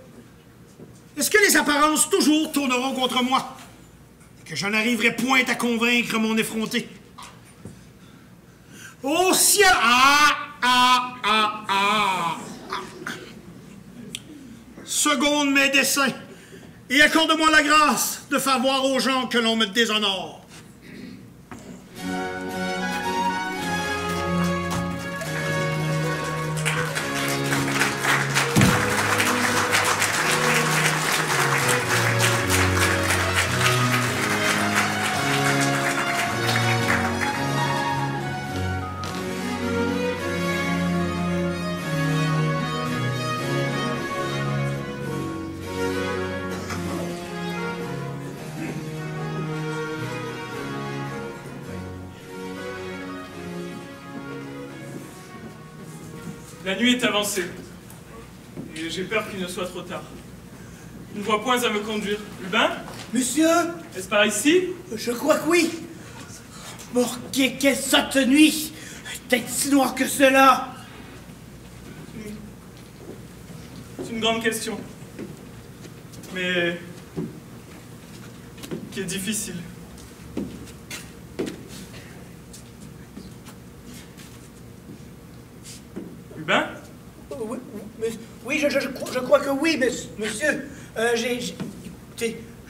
Est-ce que les apparences toujours tourneront contre moi et que je n'arriverai point à convaincre mon effronté? Au ciel! Seconde mes desseins et accorde-moi la grâce de faire voir aux gens que l'on me déshonore. La nuit est avancée, et j'ai peur qu'il ne soit trop tard. Je ne vois point à me conduire. Lubin? Monsieur? Est-ce par ici? Je crois que oui. Bon, quelle sotte nuit! Peut-être si noir que cela. C'est une grande question, mais qui est difficile. Lubin? Oui, je crois que oui, monsieur.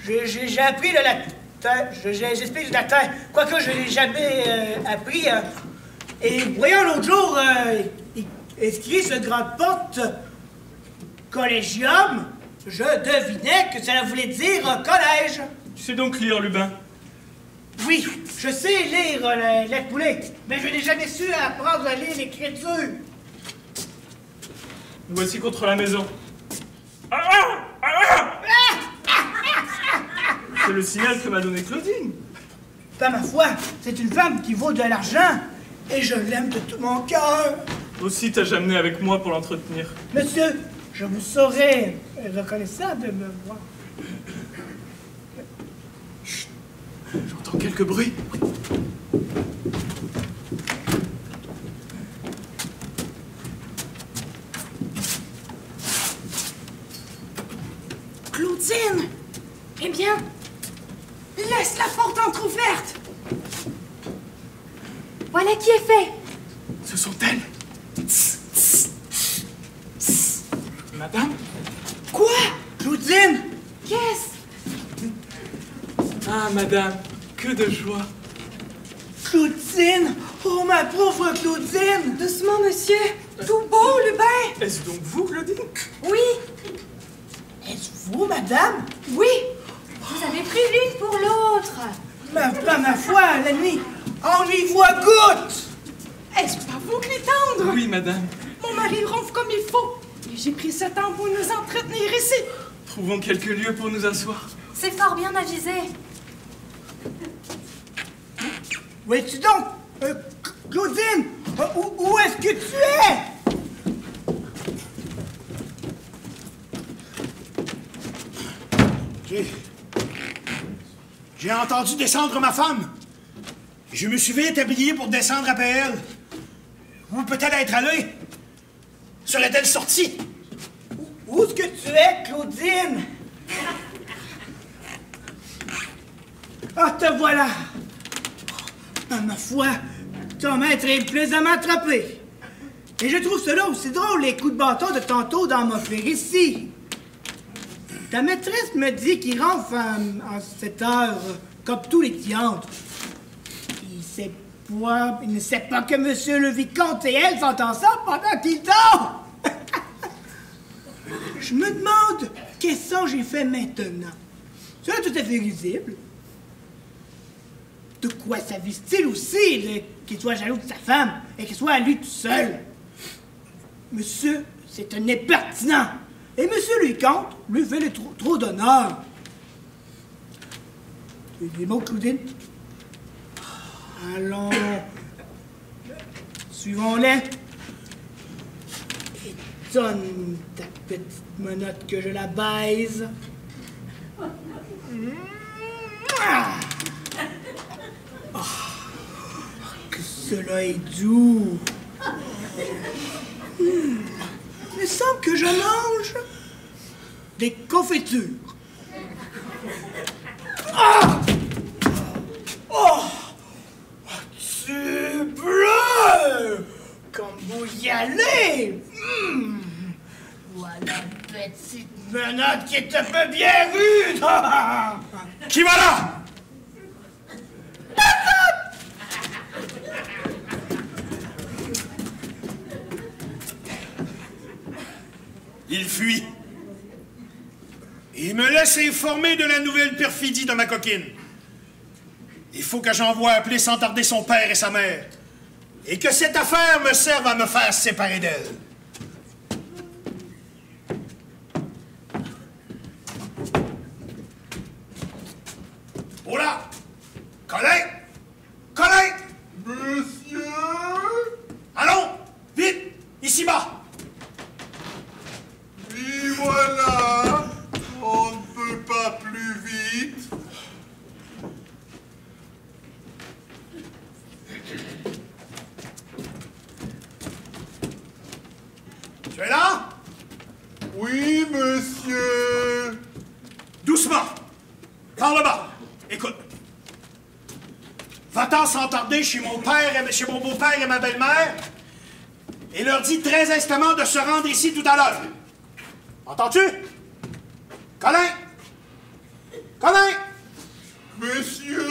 J'ai appris le latin. J'explique le latin. Quoique je ne l'ai jamais appris. Et voyons l'autre jour, écrit sur une grande porte, Collegium, je devinais que cela voulait dire collège. Tu sais donc lire, Lubin? Oui, je sais lire la coulée, mais je n'ai jamais su apprendre à lire l'écriture. Nous voici contre la maison. C'est le signal que m'a donné Claudine. Par ma foi, c'est une femme qui vaut de l'argent, et je l'aime de tout mon cœur. Aussi t'as-je amené avec moi pour l'entretenir. Monsieur, je vous saurais reconnaissant de me voir. Chut, j'entends quelques bruits. Claudine! Eh bien, laisse la porte entr'ouverte! Voilà qui est fait. Ce sont elles. Madame? Quoi? Claudine? Qu'est-ce? Ah, madame, que de joie. Claudine! Oh, ma pauvre Claudine! Doucement, monsieur. Tout beau, Lubin. Est-ce donc vous, Claudine? Oui, Est-ce vous, madame? oui. Vous avez pris l'une pour l'autre. Ma foi, la nuit, on y voit goutte! Est-ce pas vous qui tendre? Oui, madame. Mon mari ronfle comme il faut. Et j'ai pris ce temps pour nous entretenir ici. Trouvons quelques lieux pour nous asseoir. C'est fort bien avisé. Où es-tu donc? Claudine! Où est-ce que tu es? J'ai entendu descendre ma femme. Je me suis vite habillé pour descendre après elle. Où peut-elle être allée? Serait-elle sortie? Où est-ce que tu es, Claudine? Ah, te voilà! Ah, ma foi, ton maître est plaisamment attrapé. Et je trouve cela aussi drôle, les coups de bâton de tantôt dans ma ici. Ta maîtresse me dit qu'il rentre en cette heure, comme tous les diantres. Il ne sait pas que monsieur le vicomte et elle sont ensemble pendant qu'il dort. Je me demande qu'est-ce que j'ai fait maintenant. C'est tout à fait risible. De quoi s'avise-t-il aussi qu'il soit jaloux de sa femme et qu'il soit à lui tout seul? Monsieur, c'est un impertinent. Et monsieur le vicomte lui fait trop d'honneur. Tu dis des mots, Claudine? Allons. Suivons-les. Étonne ta petite menotte que je la baise. Oh, que cela est doux. Il me semble que je mange des confitures. Ah! Oh! Tu pleures comme vous y allez. Voilà une petite menotte qui est un peu bien rude. Qui va là? Il fuit. Il me laisse informer de la nouvelle perfidie de ma coquine. Il faut que j'envoie appeler sans tarder son père et sa mère. Et que cette affaire me serve à me faire séparer d'elle. Oh là! Colin! Colin! Monsieur? Allons! Vite! Ici bas! Oui, voilà. On ne peut pas plus vite. Tu es là? Oui, monsieur. Doucement! Parle bas! Écoute. Va-t'en sans tarder chez mon beau-père et ma belle-mère et leur dis très instamment de se rendre ici tout à l'heure. Entends-tu? Colin! Colin! Monsieur?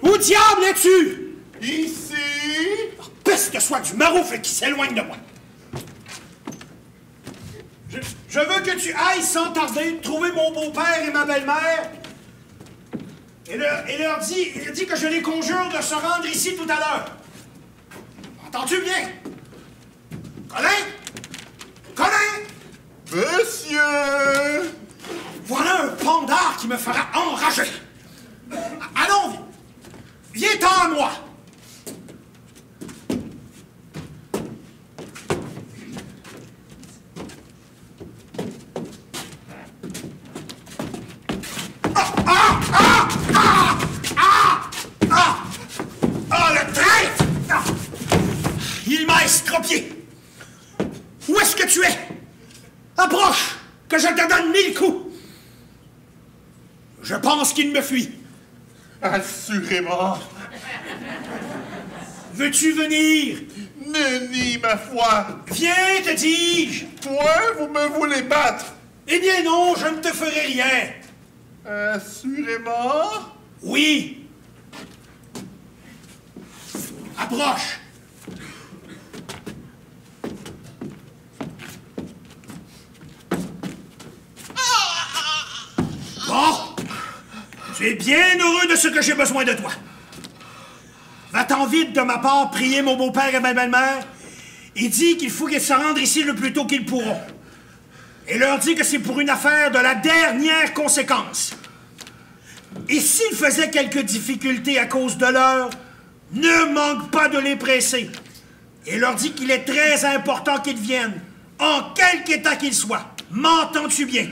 Où diable es-tu? Ici? Peste soit du maroufle qui s'éloigne de moi. Je veux que tu ailles sans tarder trouver mon beau-père et ma belle-mère et leur dis que je les conjure de se rendre ici tout à l'heure. Entends-tu bien? Colin? Colin? Monsieur! Voilà un pandard qui me fera enrager. Allons, viens-t'en à moi. Le traître! Il m'a estropié. Où est-ce que tu es? Approche, que je te donne 1000 coups. Je pense qu'il me fuit. Assurément. Veux-tu venir? Nenni, ma foi. Viens, te dis-je. Toi, vous me voulez battre. Eh bien non, je ne te ferai rien. Assurément. Oui. Approche. Bon. Tu es bien heureux de ce que j'ai besoin de toi. Va-t'en vite de ma part prier mon beau-père et ma belle-mère et dis qu'il faut qu'ils se rendent ici le plus tôt qu'ils pourront. Et leur dis que c'est pour une affaire de la dernière conséquence. Et s'ils faisaient quelques difficultés à cause de l'heure, ne manque pas de les presser. Et leur dis qu'il est très important qu'ils viennent, en quelque état qu'ils soient. M'entends-tu bien?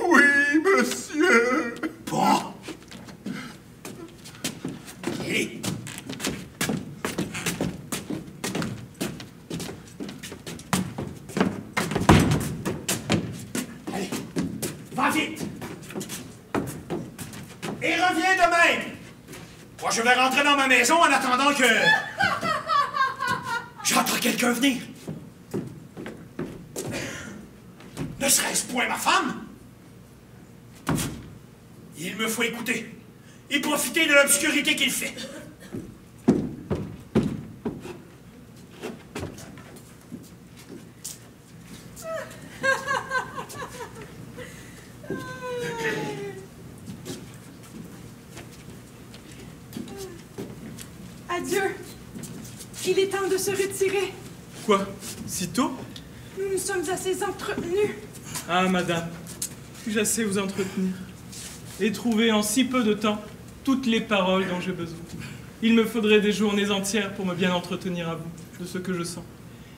Oui, monsieur. Bon. Et... Allez, va vite. Et reviens de même. Moi, je vais rentrer dans ma maison en attendant que... J'entends quelqu'un venir. Ne serait-ce point ma femme? Il me faut écouter et profiter de l'obscurité qu'il fait. Adieu. Il est temps de se retirer. Quoi? Si tôt? Nous nous sommes assez entretenus. Ah, madame, puis-je assez vous entretenir et trouver en si peu de temps toutes les paroles dont j'ai besoin. Il me faudrait des journées entières pour me bien entretenir à vous de ce que je sens.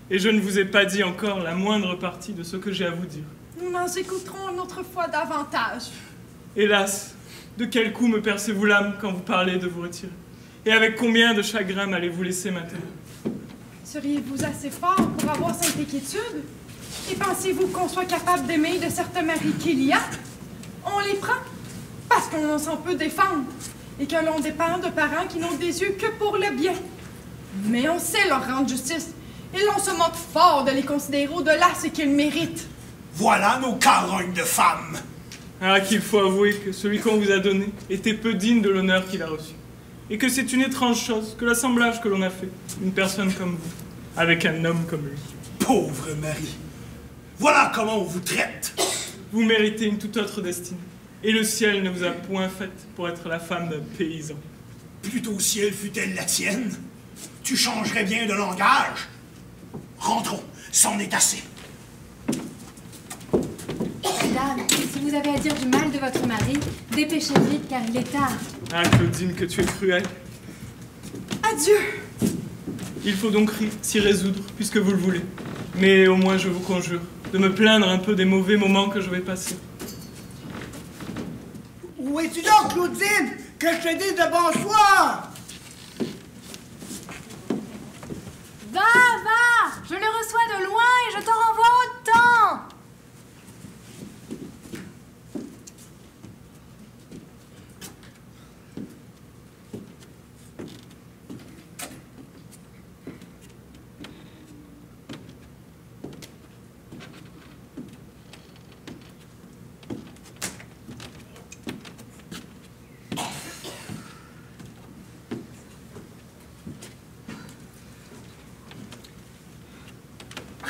Et je ne vous ai pas dit encore la moindre partie de ce que j'ai à vous dire. Nous n'en écouterons une autre fois davantage. Hélas, de quel coup me percez-vous l'âme quand vous parlez de vous retirer? Et avec combien de chagrin m'allez-vous laisser maintenant? Seriez-vous assez fort pour avoir cette inquiétude? Et pensez-vous qu'on soit capable d'aimer de certains maris qu'il y a? On les prend parce qu'on s'en peut défendre et que l'on dépend de parents qui n'ont des yeux que pour le bien. Mais on sait leur rendre justice et l'on se moque fort de les considérer au-delà ce qu'ils méritent. Voilà nos carognes de femmes. Ah, qu'il faut avouer que celui qu'on vous a donné était peu digne de l'honneur qu'il a reçu. Et que c'est une étrange chose que l'assemblage que l'on a fait, une personne comme vous, avec un homme comme lui. Pauvre Marie. Voilà comment on vous traite. Vous méritez une toute autre destinée. Et le ciel ne vous a point faite pour être la femme d'un paysan. Plutôt si elle fût-elle la tienne, tu changerais bien de langage. Rentrons, c'en est assez. Madame, si vous avez à dire du mal de votre mari, dépêchez vite car il est tard. Ah, Claudine, que tu es cruelle. Adieu. Il faut donc s'y résoudre, puisque vous le voulez. Mais au moins, je vous conjure, de me plaindre un peu des mauvais moments que je vais passer. Où es-tu donc, Claudine? Que je te dise de bonsoir! Va, va! Je le reçois de loin et je te renvoie autant!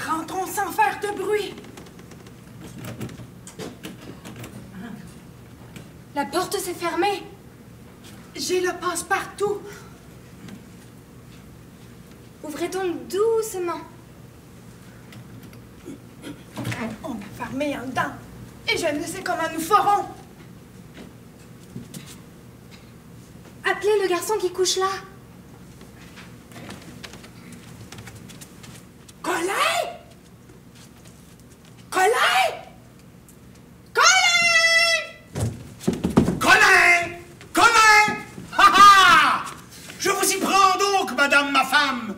Rentrons sans faire de bruit. La porte s'est fermée. J'ai le passe-partout. Ouvrez donc doucement. On a fermé en dedans. Et je ne sais comment nous ferons. Appelez le garçon qui couche là. Colin! Colin! Colin! Colin! Colin! Ha ha! Je vous y prends donc, madame ma femme.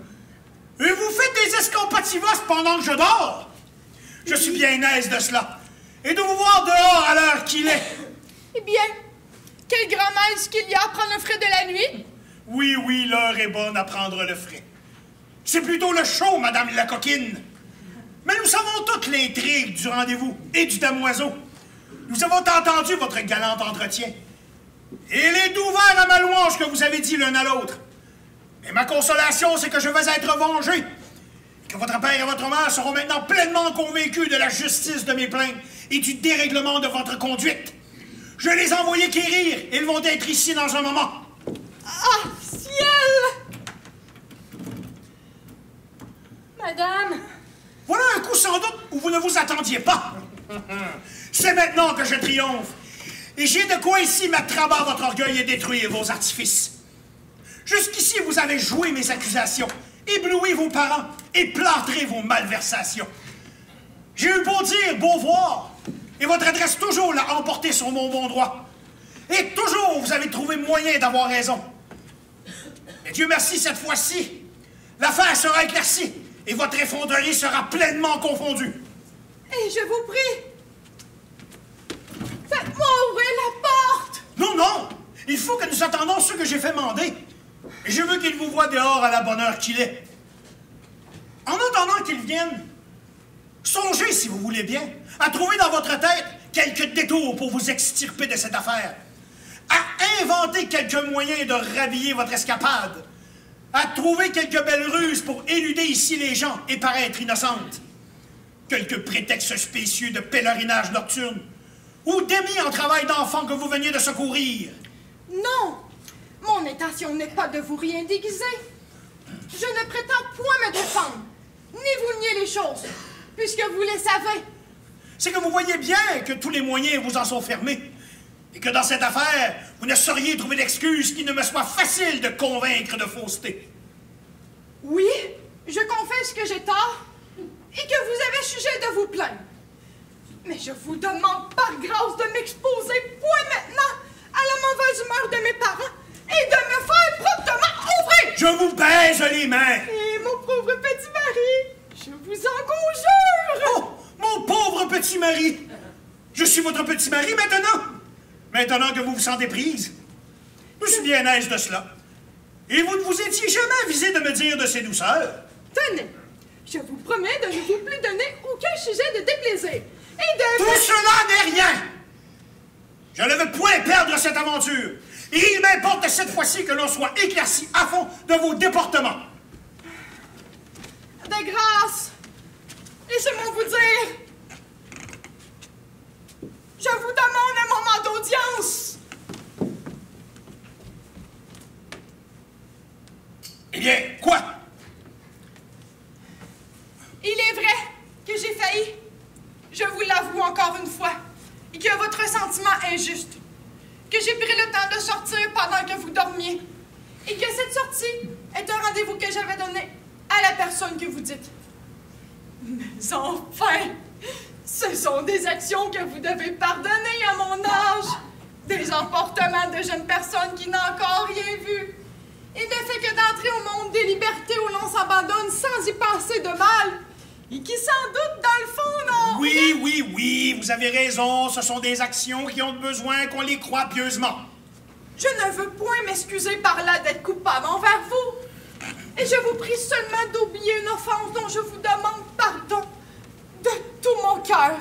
Et vous faites des escampativoces pendant que je dors. Je suis bien aise de cela. Et de vous voir dehors à l'heure qu'il est. Eh bien, quel grand mal est-ce qu'il y a à prendre le frais de la nuit? Oui, oui, l'heure est bonne à prendre le frais. C'est plutôt le chaud, madame la coquine. Mais nous savons toute l'intrigue du rendez-vous et du damoiseau. Nous avons entendu votre galant entretien. Et il est ouvert à ma louange que vous avez dit l'un à l'autre. Mais ma consolation, c'est que je vais être vengé. Et que votre père et votre mère seront maintenant pleinement convaincus de la justice de mes plaintes et du dérèglement de votre conduite. Je les ai envoyés quérir. Ils vont être ici dans un moment. Ah, ciel! Madame! Voilà un coup sans doute où vous ne vous attendiez pas. C'est maintenant que je triomphe. Et j'ai de quoi ici mettre à bas votre orgueil et détruire vos artifices. Jusqu'ici, vous avez joué mes accusations, ébloui vos parents et plâtré vos malversations. J'ai eu beau dire, beau voir, et votre adresse toujours l'a emporté sur mon bon droit. Et toujours, vous avez trouvé moyen d'avoir raison. Mais Dieu merci, cette fois-ci, l'affaire sera éclaircie et votre effronterie sera pleinement confondue. Et je vous prie, faites-moi ouvrir la porte! Non, non! Il faut que nous attendons ceux que j'ai fait mander. Et je veux qu'il vous voie dehors à la bonne heure qu'il est. En attendant qu'ils viennent, songez, si vous voulez bien, à trouver dans votre tête quelques détours pour vous extirper de cette affaire. À inventer quelques moyens de rhabiller votre escapade. À trouver quelques belles ruses pour éluder ici les gens et paraître innocente. Quelques prétextes spécieux de pèlerinage nocturne. Ou d'émis en travail d'enfant que vous veniez de secourir. Non! Mon intention n'est pas de vous rien déguiser. Je ne prétends point me défendre, ni vous nier les choses, puisque vous les savez. C'est que vous voyez bien que tous les moyens vous en sont fermés. Et que dans cette affaire, vous ne sauriez trouver d'excuse qui ne me soit facile de convaincre de fausseté. Oui, je confesse que j'ai tort et que vous avez sujet de vous plaindre. Mais je vous demande par grâce de m'exposer point maintenant à la mauvaise humeur de mes parents et de me faire promptement ouvrir. Je vous baise les mains. Et mon pauvre petit mari, je vous en conjure. Oh, mon pauvre petit mari. Je suis votre petit mari maintenant. Maintenant que vous vous sentez prise. Je suis bien aise de cela. Et vous ne vous étiez jamais avisé de me dire de ces douceurs. Tenez, je vous promets de ne vous plus donner aucun sujet de déplaisir. Et de... Tout cela n'est rien. Je ne veux point perdre cette aventure. Et il m'importe cette fois-ci que l'on soit éclairci à fond de vos déportements. De grâce, laissez-moi vous dire. Je vous demande un moment d'audience. Eh bien, quoi? Il est vrai que j'ai failli. Je vous l'avoue encore une fois. Et que votre sentiment est juste. Que j'ai pris le temps de sortir pendant que vous dormiez. Et que cette sortie est un rendez-vous que j'avais donné à la personne que vous dites. Mais enfin, ce sont des actions que vous devez pardonner à mon âge. Des emportements de jeunes personnes qui n'ont encore rien vu. Il ne fait que d'entrer au monde des libertés où l'on s'abandonne sans y penser de mal. Et qui sans doute, dans le fond, non... Oui, vous avez raison. Ce sont des actions qui ont besoin qu'on les croie pieusement. Je ne veux point m'excuser par là d'être coupable envers vous. Et je vous prie seulement d'oublier une offense dont je vous demande pardon de tout mon cœur.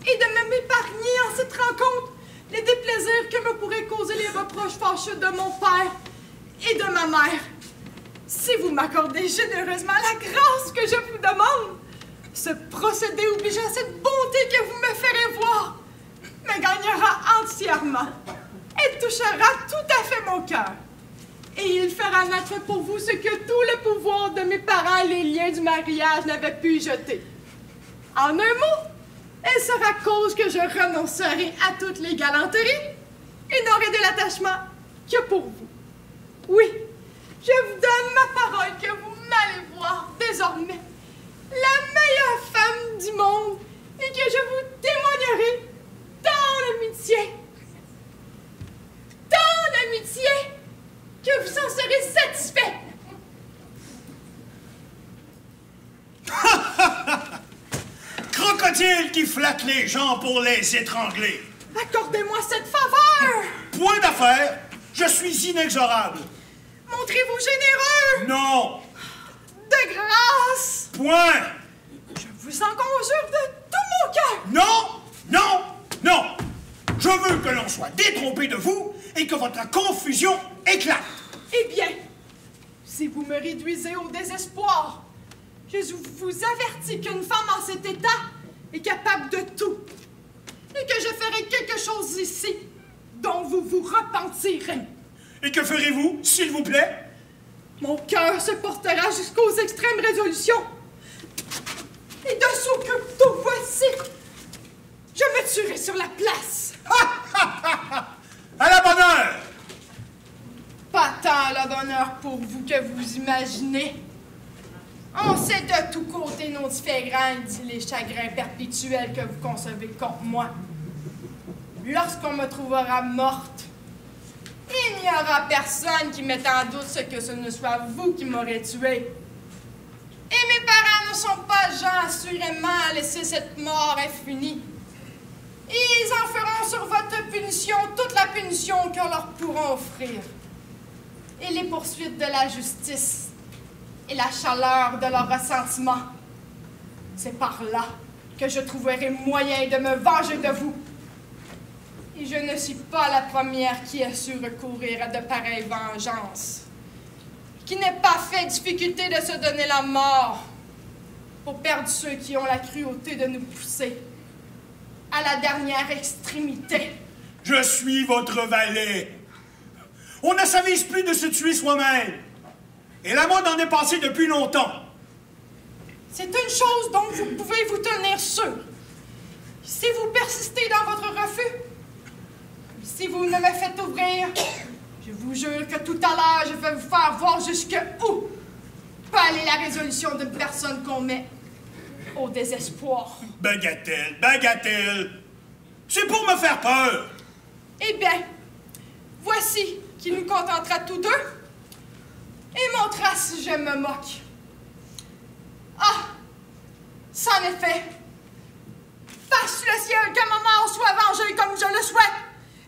Et de m'épargner en cette rencontre les déplaisirs que me pourraient causer les reproches fâcheux de mon père et de ma mère. Si vous m'accordez généreusement la grâce que je vous demande, ce procédé obligeant cette bonté que vous me ferez voir me gagnera entièrement et touchera tout à fait mon cœur. Et il fera naître pour vous ce que tout le pouvoir de mes parents et les liens du mariage n'avaient pu y jeter. En un mot, elle sera cause que je renoncerai à toutes les galanteries et n'aurai de l'attachement que pour vous. Oui, je vous donne ma parole que vous m'allez voir désormais la meilleure femme du monde et que je vous témoignerai dans l'amitié. Dans l'amitié, que vous en serez satisfait. Crocodile qui flatte les gens pour les étrangler. Accordez-moi cette faveur. Point d'affaire, je suis inexorable. Montrez-vous généreux. Non. De grâce. Point. Je vous en conjure de tout mon cœur. Non, non, non. veux que l'on soit détrompé de vous et que votre confusion éclate. Eh bien, si vous me réduisez au désespoir, je vous avertis qu'une femme en cet état est capable de tout et que je ferai quelque chose ici dont vous vous repentirez. Et que ferez-vous, s'il vous plaît? Mon cœur se portera jusqu'aux extrêmes résolutions. Et dessous que tout voici, je me tuerai sur la place. À la bonne heure! Pas tant la bonne heure pour vous que vous imaginez. On sait de tous côtés nos différends et les chagrins perpétuels que vous concevez contre moi. Lorsqu'on me trouvera morte, il n'y aura personne qui mette en doute ce ne soit vous qui m'aurez tué. Et mes parents ne sont pas gens assurément à laisser cette mort infinie. Ils en feront sur votre punition toute la punition qu'on leur pourra offrir. Et les poursuites de la justice et la chaleur de leur ressentiment. C'est par là que je trouverai moyen de me venger de vous. Et je ne suis pas la première qui a su recourir à de pareilles vengeances, qui n'ait pas fait difficulté de se donner la mort pour perdre ceux qui ont la cruauté de nous pousser à la dernière extrémité. Je suis votre valet. On ne s'avise plus de se tuer soi-même. Et la mode en est passée depuis longtemps. C'est une chose dont vous pouvez vous tenir sûr. Si vous persistez dans votre refus, si vous ne me faites ouvrir, je vous jure que tout à l'heure, je vais vous faire voir jusqu'où peut aller la résolution d'une personne qu'on met au désespoir. Bagatelle, bagatelle. C'est pour me faire peur. Eh bien, voici qui nous contentera tous deux et montrera si je me moque. Ah, c'en est fait. Fasse le ciel que ma mort soit vengée comme je le souhaite.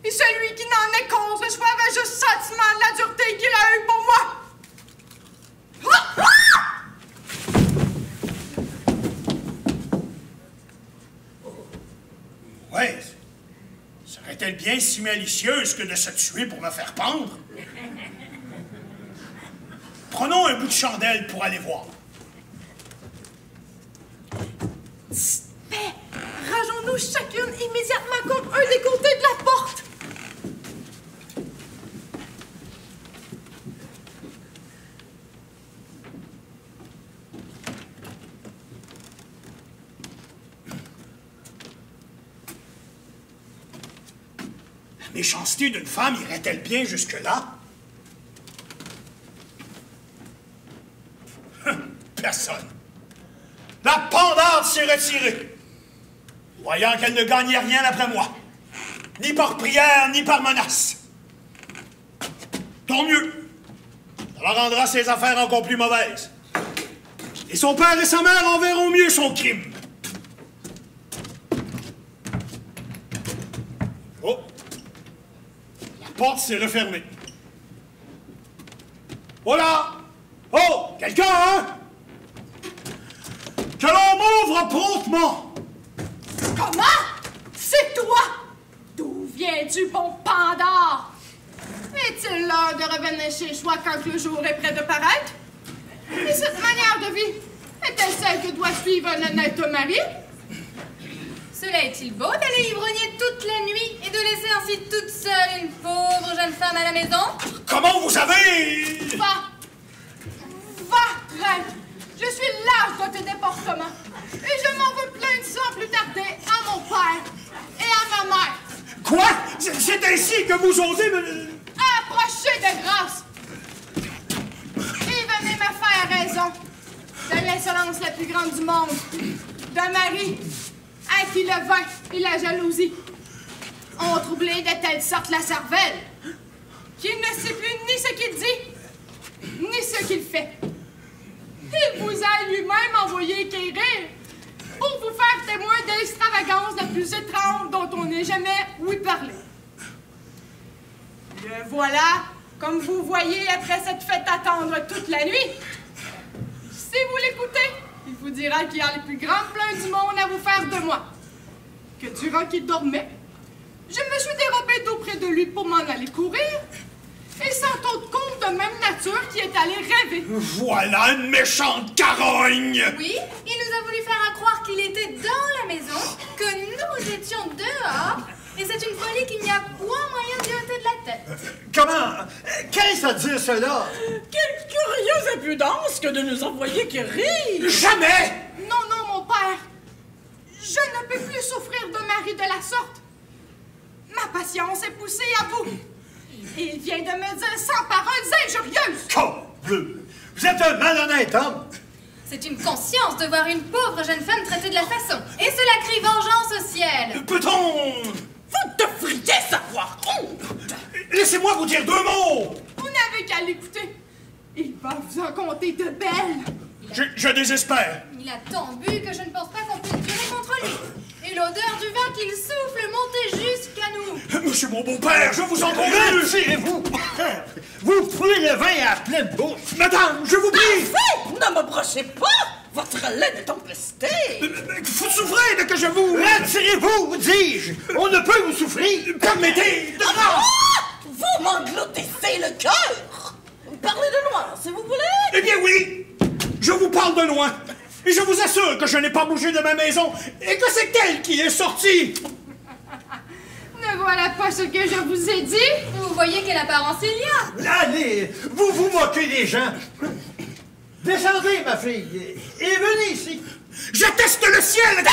Et celui qui n'en est cause reçoive un juste sentiment de la dureté qu'il a eue pour moi. Ouais, serait-elle bien si malicieuse que de se tuer pour me faire pendre? Prenons un bout de chandelle pour aller voir. Mais rageons-nous chacune immédiatement contre un des côtés de la porte. La méchanceté d'une femme irait-elle bien jusque-là? Personne. La pendarde s'est retirée, voyant qu'elle ne gagnait rien après moi, ni par prière, ni par menace. Tant mieux. Ça la rendra ses affaires encore plus mauvaises. Et son père et sa mère en verront mieux son crime. Oh! La porte s'est refermée. Oh là! Oh! Quelqu'un, hein? Que l'on m'ouvre promptement! Comment? C'est toi? D'où viens-tu, bon Pandore? Est-il l'heure de revenir chez soi quand le jour est près de paraître? Et cette manière de vie est-elle celle que doit suivre un honnête mari? Cela est-il beau d'aller ivrogner toute la nuit et de laisser ainsi toute seule une pauvre jeune femme à la maison? Comment vous avez... Va! Va, traître! Je suis lâche de tes déportements. Et je m'en veux plaindre sans plus tarder à mon père et à ma mère. Quoi? C'est ainsi que vous osez me... Approchez de grâce. Et venez me faire raison de l'insolence la plus grande du monde. D'un mari à qui le vin et la jalousie ont troublé de telle sorte la cervelle qu'il ne sait plus ni ce qu'il dit, ni ce qu'il fait. Il vous a lui-même envoyé quérir pour vous faire témoin de l'extravagance la plus étrange dont on n'ait jamais ouï parler. Le voilà, comme vous voyez, après cette fête attendre toute la nuit. Si vous l'écoutez, il vous dira qu'il y a les plus grandes plaintes du monde à vous faire de moi. Que durant qu'il dormait, Je me suis dérobée d'auprès de lui pour m'en aller courir. Et sans autre compte de même nature qui est allé rêver. Voilà une méchante carogne! Oui, il nous a voulu faire croire qu'il était dans la maison, que nous étions dehors, et c'est une folie qu'il n'y a point moyen d'y ôter de la tête. Comment? Qu'est-ce à dire cela? Quelle curieuse impudence que de nous envoyer quérir! Jamais! Non, non, mon père. Je ne peux plus souffrir de mari de la sorte. Ma patience est poussée à bout. Et il vient de me dire 100 paroles injurieuses. Bleu! Vous êtes un malhonnête homme! C'est une conscience de voir une pauvre jeune femme traitée de la façon. Et cela crie vengeance au ciel. Peut-on... Vous devriez savoir honte! Laissez-moi vous dire 2 mots! Vous n'avez qu'à l'écouter. Il va vous en conter de belles. Je désespère. Il a tant bu que je ne pense pas qu'on puisse durer contre lui. Et l'odeur du vin qu'il souffle montait jusqu'à nous. Monsieur mon beau-père, je vous en conjure! Retirez-vous! Vous prenez le vin à pleine bouche! Madame, je vous prie! Ne me brochez pas! Votre laine est empestée! Vous souffrez de que je vous... Retirez-vous, dis-je! On ne peut vous souffrir! Permettez de grâce! Vous m'engloutissez le cœur! Parlez de loin, si vous voulez! Eh bien oui! Je vous parle de loin! Et je vous assure que je n'ai pas bougé de ma maison et que c'est elle qui est sortie! Ne voilà pas ce que je vous ai dit. Vous voyez quelle apparence il y a. Allez, vous vous moquez des gens! Descendez, ma fille, et venez ici! J'atteste le ciel!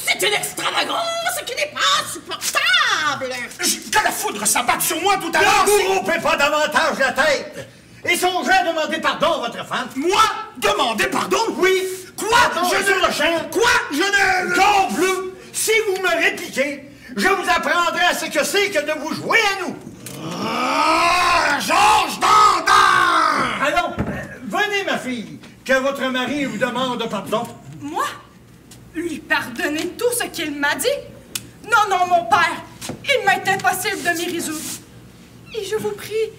C'est une extravagance qui n'est pas supportable! Que la foudre s'abatte sur moi tout à l'heure! Ne vous rompez pas davantage la tête! Et songez à demander pardon à votre femme! Moi? Demander pardon? Oui! Quoi? Je ne le champ! Quoi? Je ne... Jean Bleu, si vous me répliquez, je vous apprendrai à ce que c'est que de vous jouer à nous! Georges Dandin! Allons, venez, ma fille, que votre mari vous demande pardon. Moi? Lui pardonner tout ce qu'il m'a dit? Non, non, mon père. Il m'est impossible de m'y résoudre. Et je vous prie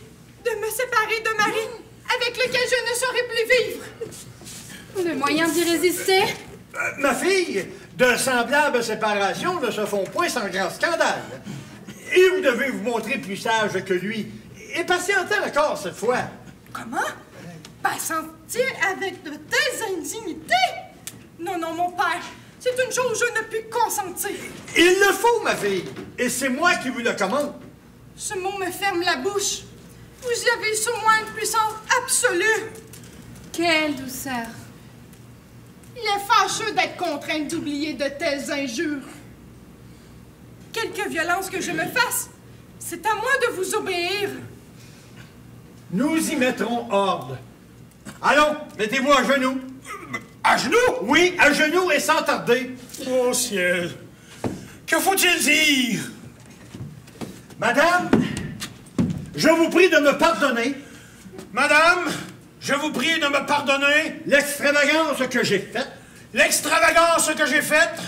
de me séparer de Marie, avec lequel je ne saurais plus vivre. Le moyen d'y résister? Ma fille, de semblables séparations ne se font point sans grand scandale. Et vous devez vous montrer plus sage que lui. Et patienter encore cette fois. Comment? Patienter avec de telles indignités? Non, non, mon père. C'est une chose où je ne puis consentir. Il le faut, ma fille. Et c'est moi qui vous le commande. Ce mot me ferme la bouche. Vous avez sur moi une puissance absolue. Quelle douceur. Il est fâcheux d'être contrainte d'oublier de telles injures. Quelque violence que je me fasse, c'est à moi de vous obéir. Nous y mettrons ordre. Allons, mettez-vous à genoux. À genoux? Oui, à genoux et sans tarder. Oh ciel! Que faut-il dire? Madame, je vous prie de me pardonner. Madame, je vous prie de me pardonner L'extravagance que j'ai faite. l'extravagance que j'ai faite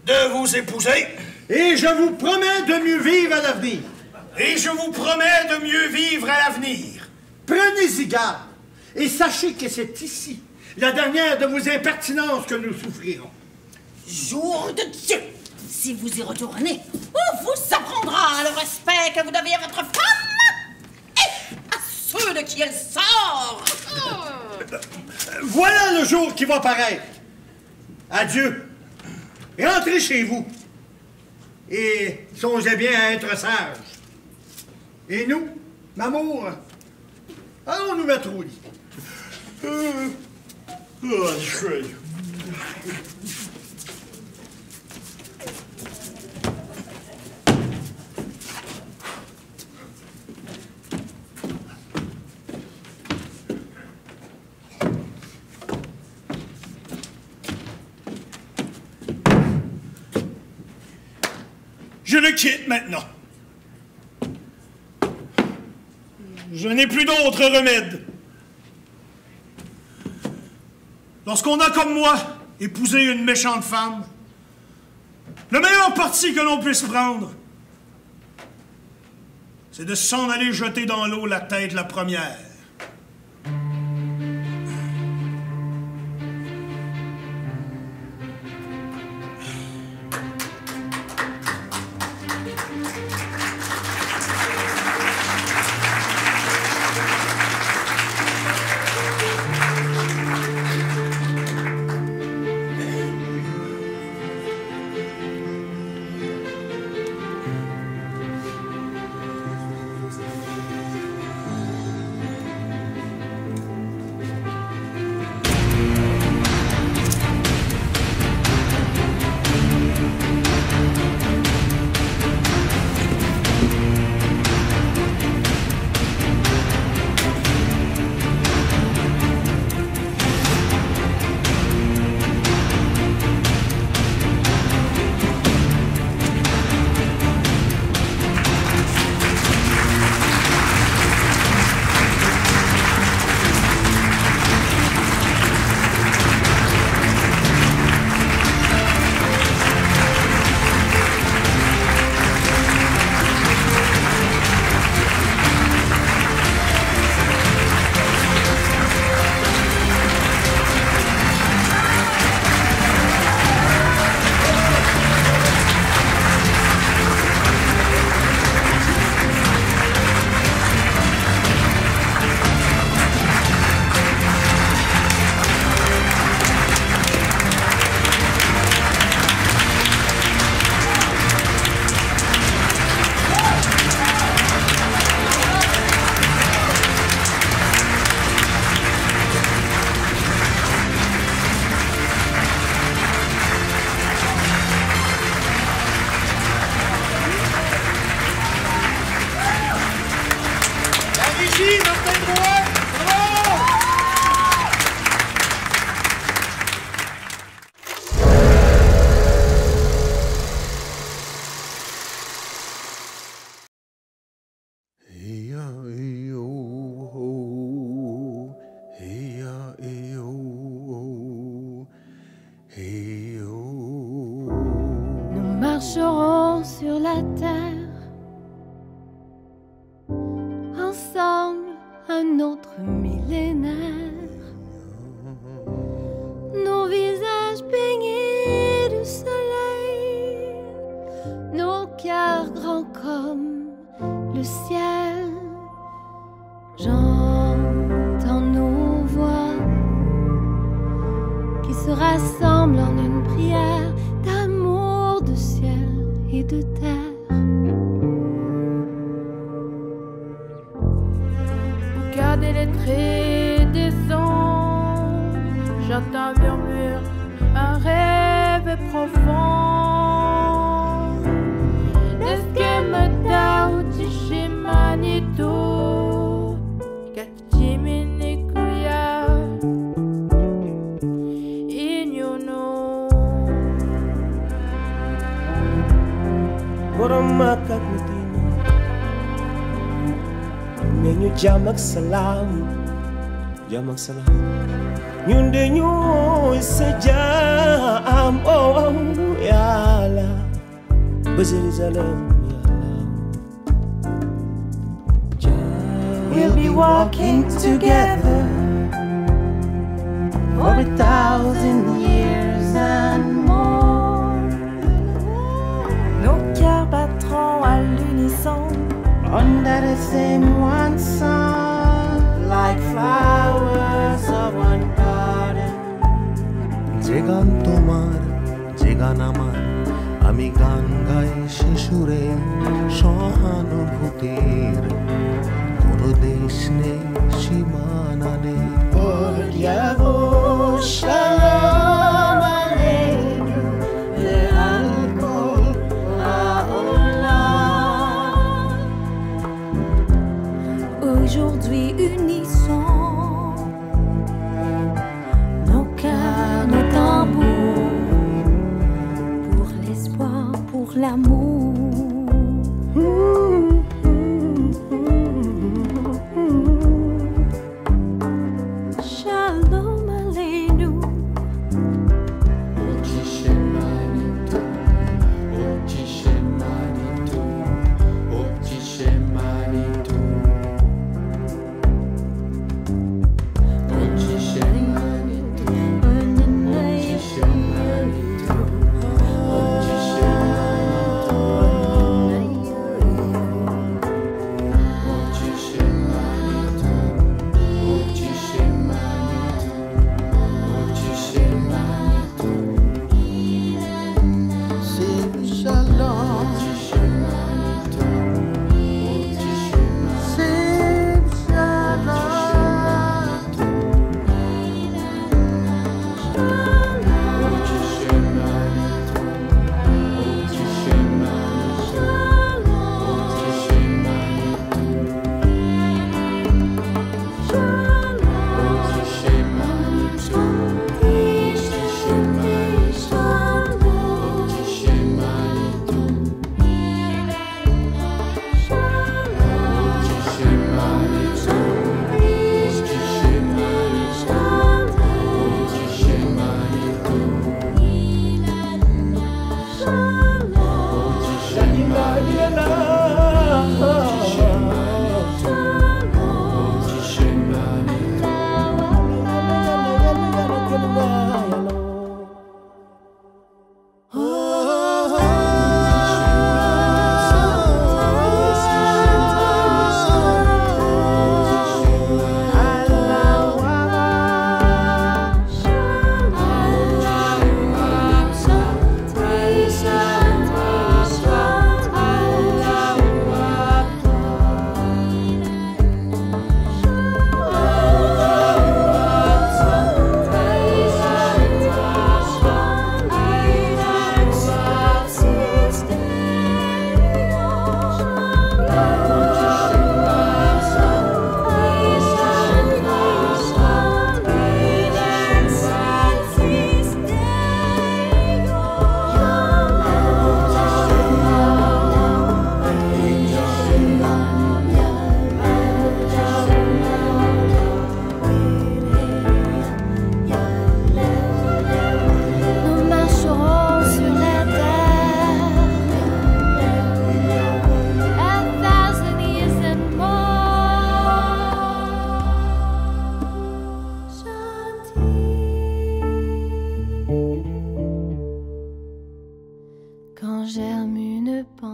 de vous épouser. Et je vous promets de mieux vivre à l'avenir. Et je vous promets de mieux vivre à l'avenir. Prenez-y garde. Et sachez que c'est ici la dernière de vos impertinences que nous souffrirons. Jour de Dieu! Si vous y retournez, on vous apprendra le respect que vous devez à votre femme et à ceux de qui elle sort! Voilà le jour qui va paraître. Adieu. Rentrez chez vous. Et songez bien à être sage. Et nous, m'amour, allons nous mettre au lit. Je le quitte maintenant. Je n'ai plus d'autre remède. Lorsqu'on a, comme moi, épousé une méchante femme, le meilleur parti que l'on puisse prendre, c'est de s'en aller jeter dans l'eau la tête la première. vivons sur la terre, ensemble un autre millénaire, nos visages baignés de soleil, nos cœurs grands comme le ciel. J'entends nos voix qui se rassemblent en une prière d'amour, de ciel et de terre. Au cœur des lettres et des sons, j'entends murmure un rêve profond. Est-ce que me doubt chez Manito? Makak mutino Menyo jamak salam Nyunde nyo sejam oh yala Bezelizalam We'll be walking together for 1,000 years and more. Battront à l'unisson under the same one sun, like flowers of one garden. যেগান তোমার যেগান আমার আমি গান গাই শিশুরে সহানুভূতির কোনো দেশ নেই সীমানা নেই Shalom Aleinu aujourd'hui unissons nos cœurs, nos tambours, pour l'espoir, pour l'amour.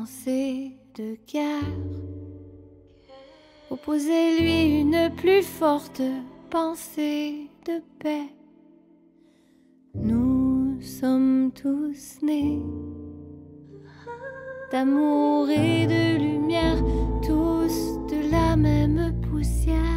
pensée de guerre. Opposez-lui une plus forte pensée de paix. Nous sommes tous nés d'amour et de lumière, tous de la même poussière.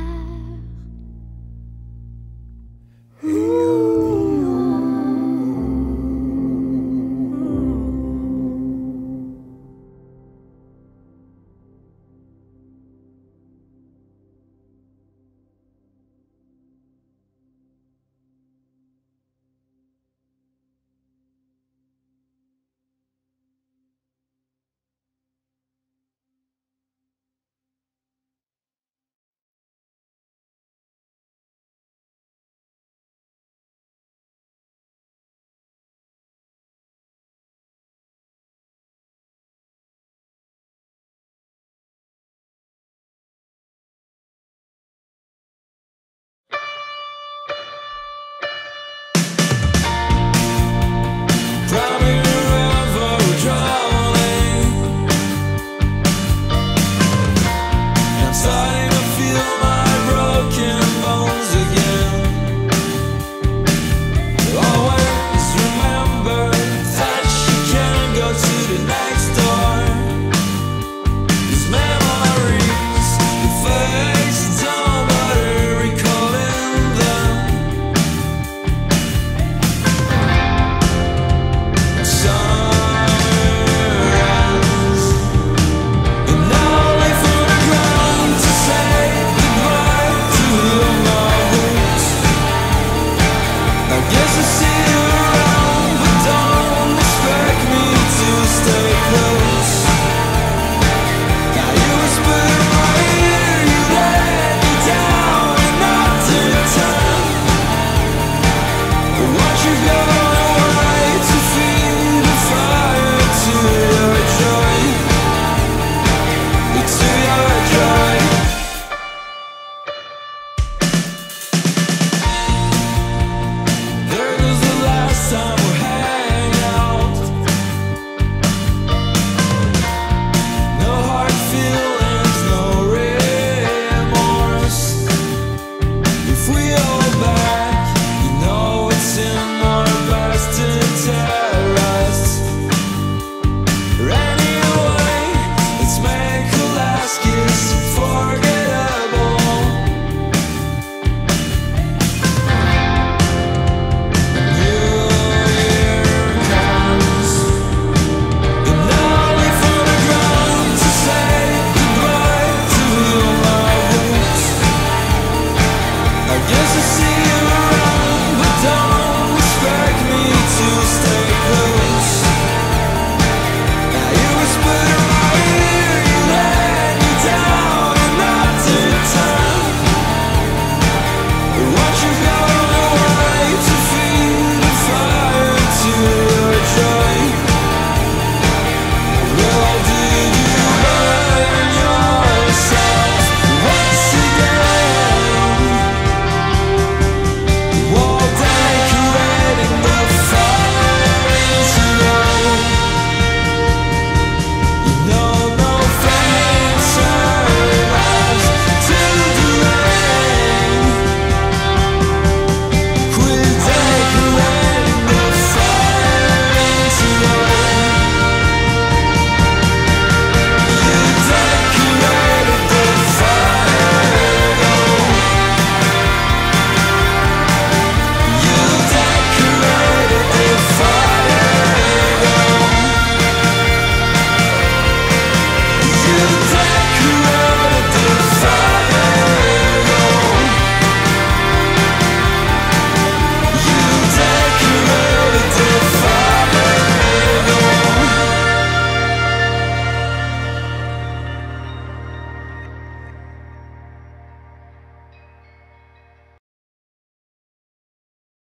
What you got?